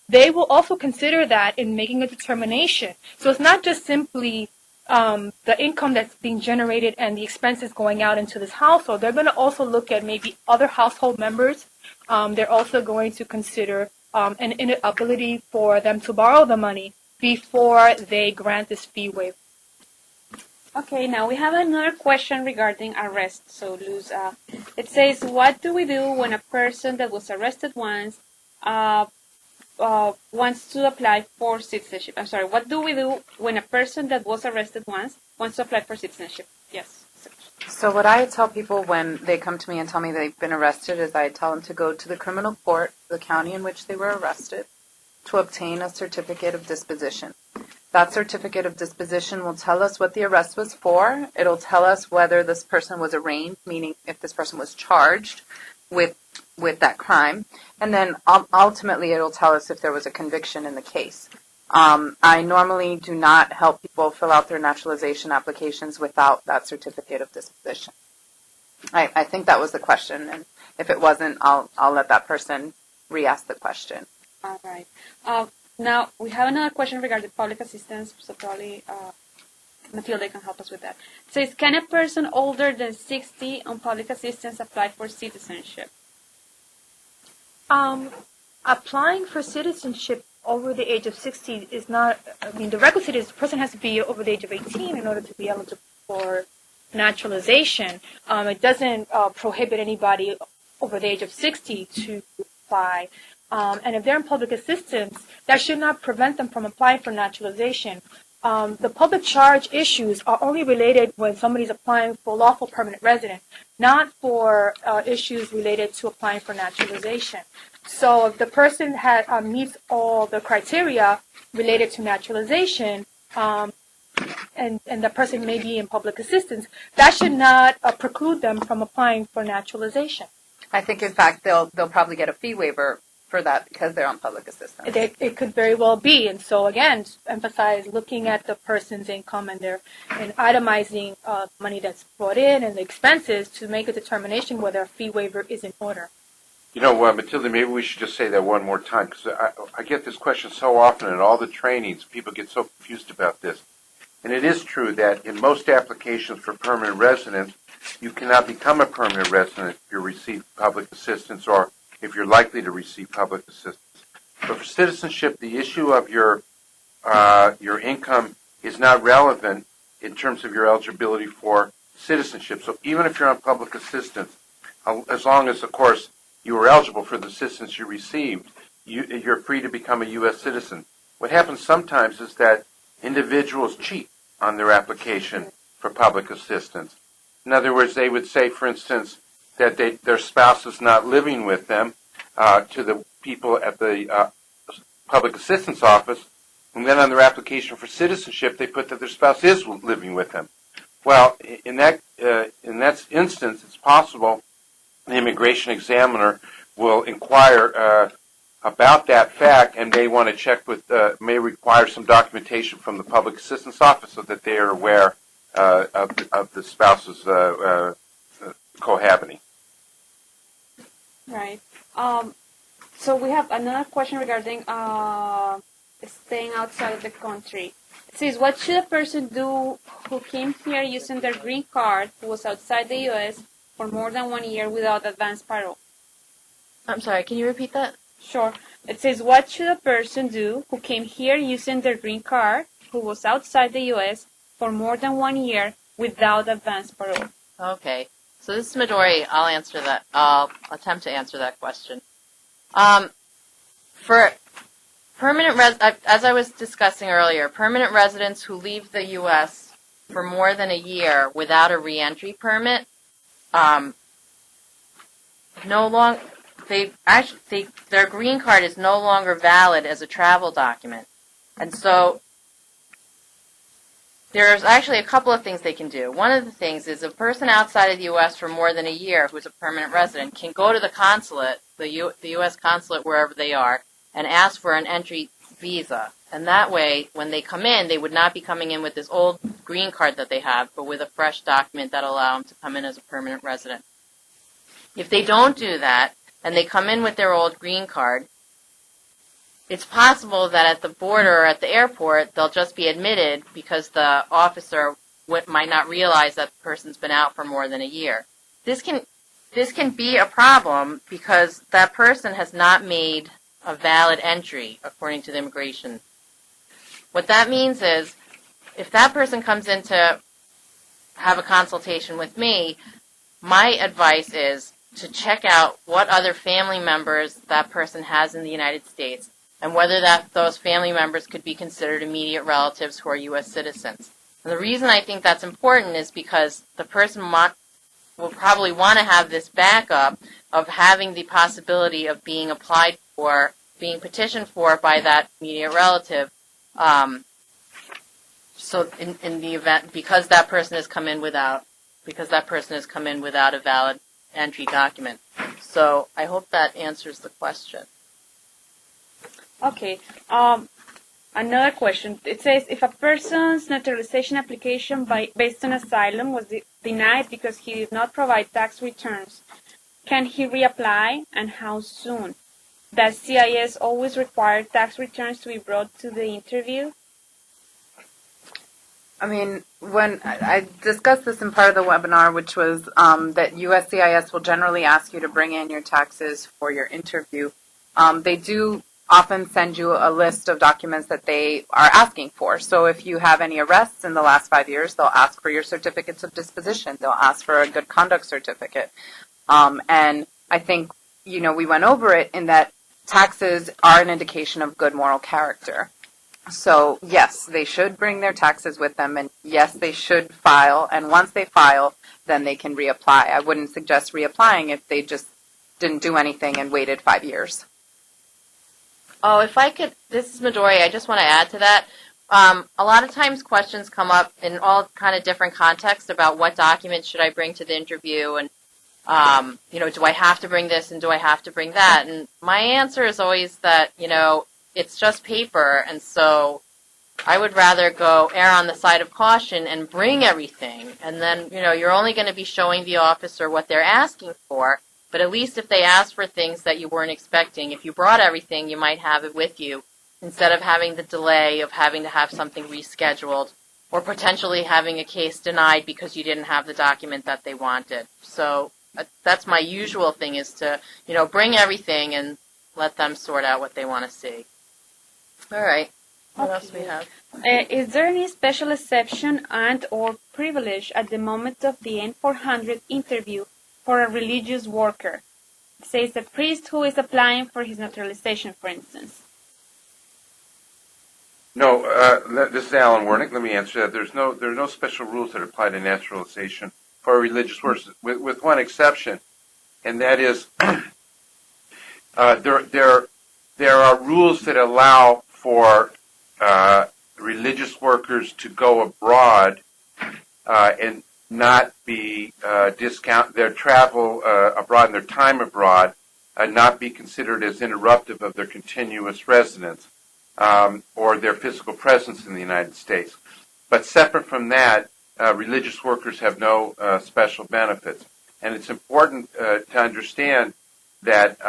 they will also consider that in making a determination. So it's not just simply the income that's being generated and the expenses going out into this household. They're going to also look at maybe other household members. They're also going to consider an inability for them to borrow the money before they grant this fee waiver. Okay, now we have another question regarding arrest. So, Luz, it says, what do we do when a person that was arrested once wants to apply for citizenship? I'm sorry, what do we do when a person that was arrested once wants to apply for citizenship? Yes. So what I tell people when they come to me and tell me they've been arrested is I tell them to go to the criminal court, the county in which they were arrested, to obtain a certificate of disposition. That certificate of disposition will tell us what the arrest was for. It'll tell us whether this person was arraigned, meaning if this person was charged with that crime. And then ultimately it'll tell us if there was a conviction in the case. I normally do not help people fill out their naturalization applications without that certificate of disposition. I think that was the question, and if it wasn't, I'll let that person re-ask the question. All right. Now, we have another question regarding public assistance, so probably Matilda can help us with that. It says, can a person older than 60 on public assistance apply for citizenship? Applying for citizenship over the age of 60 is not, the requisite is the person has to be over the age of 18 in order to be eligible for naturalization. It doesn't prohibit anybody over the age of 60 to apply. And if they're in public assistance, that should not prevent them from applying for naturalization. The public charge issues are only related when somebody's applying for lawful permanent residence, not for issues related to applying for naturalization. So if the person meets all the criteria related to naturalization, and the person may be in public assistance, that should not preclude them from applying for naturalization. I think, in fact, they'll probably get a fee waiver for that because they're on public assistance. It could very well be. And so, again, emphasize looking at the person's income and itemizing money that's brought in and the expenses to make a determination whether a fee waiver is in order. Matilda, maybe we should just say that one more time, because I get this question so often in all the trainings. People get so confused about this. And it is true that in most applications for permanent residence, you cannot become a permanent resident if you receive public assistance or if you're likely to receive public assistance. But for citizenship, the issue of your income is not relevant in terms of your eligibility for citizenship. So even if you're on public assistance, as long as, of course, you were eligible for the assistance you received, you're free to become a U.S. citizen. What happens sometimes is that individuals cheat on their application for public assistance. In other words, they would say, for instance, that their spouse is not living with them to the people at the public assistance office, and then on their application for citizenship, they put that their spouse is living with them. Well, in that instance, it's possible the immigration examiner will inquire about that fact and may want to check with, may require some documentation from the public assistance office so that they are aware of the spouse's cohabiting. Right. So we have another question regarding staying outside of the country. It says, what should a person do who came here using their green card who was outside the U.S. for more than 1 year without advance parole? I'm sorry, can you repeat that? Sure. It says, what should a person do who came here using their green card who was outside the U.S. for more than 1 year without advance parole? Okay. So this is Midori. I'll answer that. I'll attempt to answer that question. For permanent as I was discussing earlier, permanent residents who leave the U.S. for more than a year without a reentry permit, their green card is no longer valid as a travel document, and so there's actually a couple of things they can do. One of the things is a person outside of the U.S. for more than a year who's a permanent resident can go to the consulate, the U.S. consulate wherever they are, and ask for an entry visa. And that way, when they come in, they would not be coming in with this old green card that they have, but with a fresh document that will allow them to come in as a permanent resident. If they don't do that, and they come in with their old green card, it's possible that at the border or at the airport, they'll just be admitted because the officer might not realize that the person's been out for more than a year. This can be a problem because that person has not made a valid entry according to the immigration. What that means is if that person comes in to have a consultation with me, my advice is to check out what other family members that person has in the United States and whether those family members could be considered immediate relatives who are U.S. citizens. And the reason I think that's important is because the person will probably want to have this backup of having the possibility of being applied for, being petitioned for by that immediate relative. So in the event, because that person has come in without a valid entry document. So I hope that answers the question. Okay. Another question. It says, if a person's naturalization application based on asylum was denied because he did not provide tax returns, can he reapply, and how soon? Does CIS always require tax returns to be brought to the interview? I mean, when I discussed this in part of the webinar, which was that USCIS will generally ask you to bring in your taxes for your interview. They do often send you a list of documents that they are asking for. So if you have any arrests in the last 5 years, they'll ask for your certificates of disposition. They'll ask for a good conduct certificate. And I think, we went over it in that taxes are an indication of good moral character. So, yes, they should bring their taxes with them, and yes, they should file, and once they file, then they can reapply. I wouldn't suggest reapplying if they just didn't do anything and waited 5 years. Oh, if I could, this is Midori, I just want to add to that. A lot of times questions come up in all kind of different contexts about what documents should I bring to the interview, and, do I have to bring this and do I have to bring that? And my answer is always that, it's just paper, and so I would rather go err on the side of caution and bring everything. And then, you're only going to be showing the officer what they're asking for, but at least if they ask for things that you weren't expecting, if you brought everything, you might have it with you instead of having the delay of having to have something rescheduled or potentially having a case denied because you didn't have the document that they wanted. So that's my usual thing is to, bring everything and let them sort out what they want to see. All right. What else do we have? Is there any special exception and/or privilege at the moment of the N400 interview for a religious worker? It says a priest who is applying for his naturalization, for instance. No, this is Alan Wernick. Let me answer that. There are no special rules that apply to naturalization for religious workers, with one exception, and that is there are rules that allow for religious workers to go abroad and not be their travel abroad and their time abroad not be considered as interruptive of their continuous residence or their physical presence in the United States. But separate from that, religious workers have no special benefits. And it's important to understand that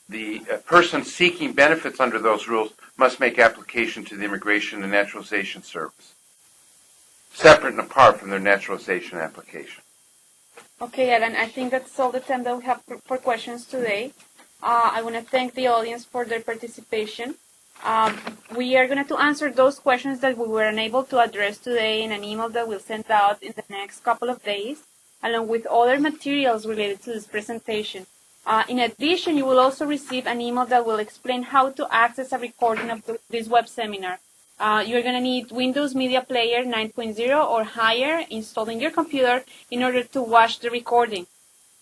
the person seeking benefits under those rules must make application to the Immigration and Naturalization Service, separate and apart from their naturalization application. Okay, Alan, I think that's all the time that we have for questions today. I want to thank the audience for their participation. We are going to answer those questions that we were unable to address today in an email that we'll send out in the next couple of days, along with other materials related to this presentation. In addition, you will also receive an email that will explain how to access a recording of this web seminar. You're going to need Windows Media Player 9.0 or higher installed in your computer in order to watch the recording.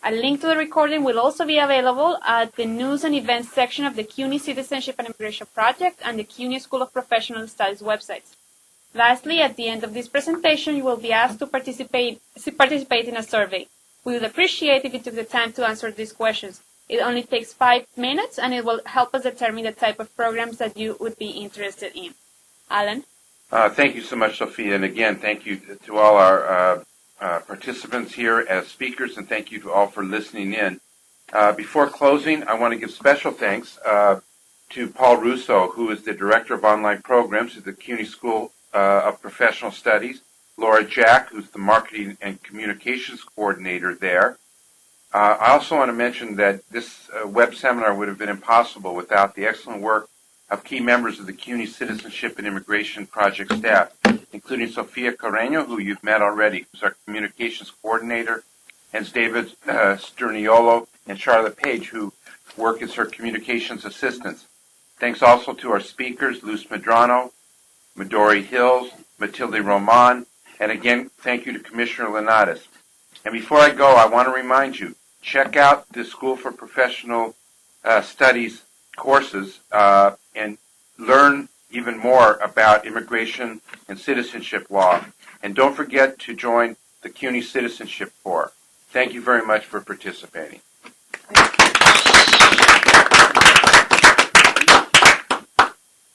A link to the recording will also be available at the News and Events section of the CUNY Citizenship and Immigration Project and the CUNY School of Professional Studies websites. Lastly, at the end of this presentation, you will be asked to participate in a survey. We would appreciate if you took the time to answer these questions. It only takes 5 minutes, and it will help us determine the type of programs that you would be interested in. Alan? Thank you so much, Sophia. And again, thank you to all our participants here as speakers, and thank you to all for listening in. Before closing, I want to give special thanks to Paul Russo, who is the Director of Online Programs at the CUNY School of Professional Studies, Laura Jack, who's the Marketing and Communications Coordinator there. I also want to mention that this web seminar would have been impossible without the excellent work of key members of the CUNY Citizenship and Immigration Project staff, including Sofia Carreño, who you've met already, who's our Communications Coordinator, and David Sterniolo and Charlotte Page, who work as her Communications Assistants. Thanks also to our speakers, Luz Medrano, Midori Hills, Matilde Roman, and again, thank you to Commissioner Linares. And before I go, I want to remind you, check out the School for Professional Studies courses and learn even more about immigration and citizenship law. And don't forget to join the CUNY Citizenship Corps. Thank you very much for participating.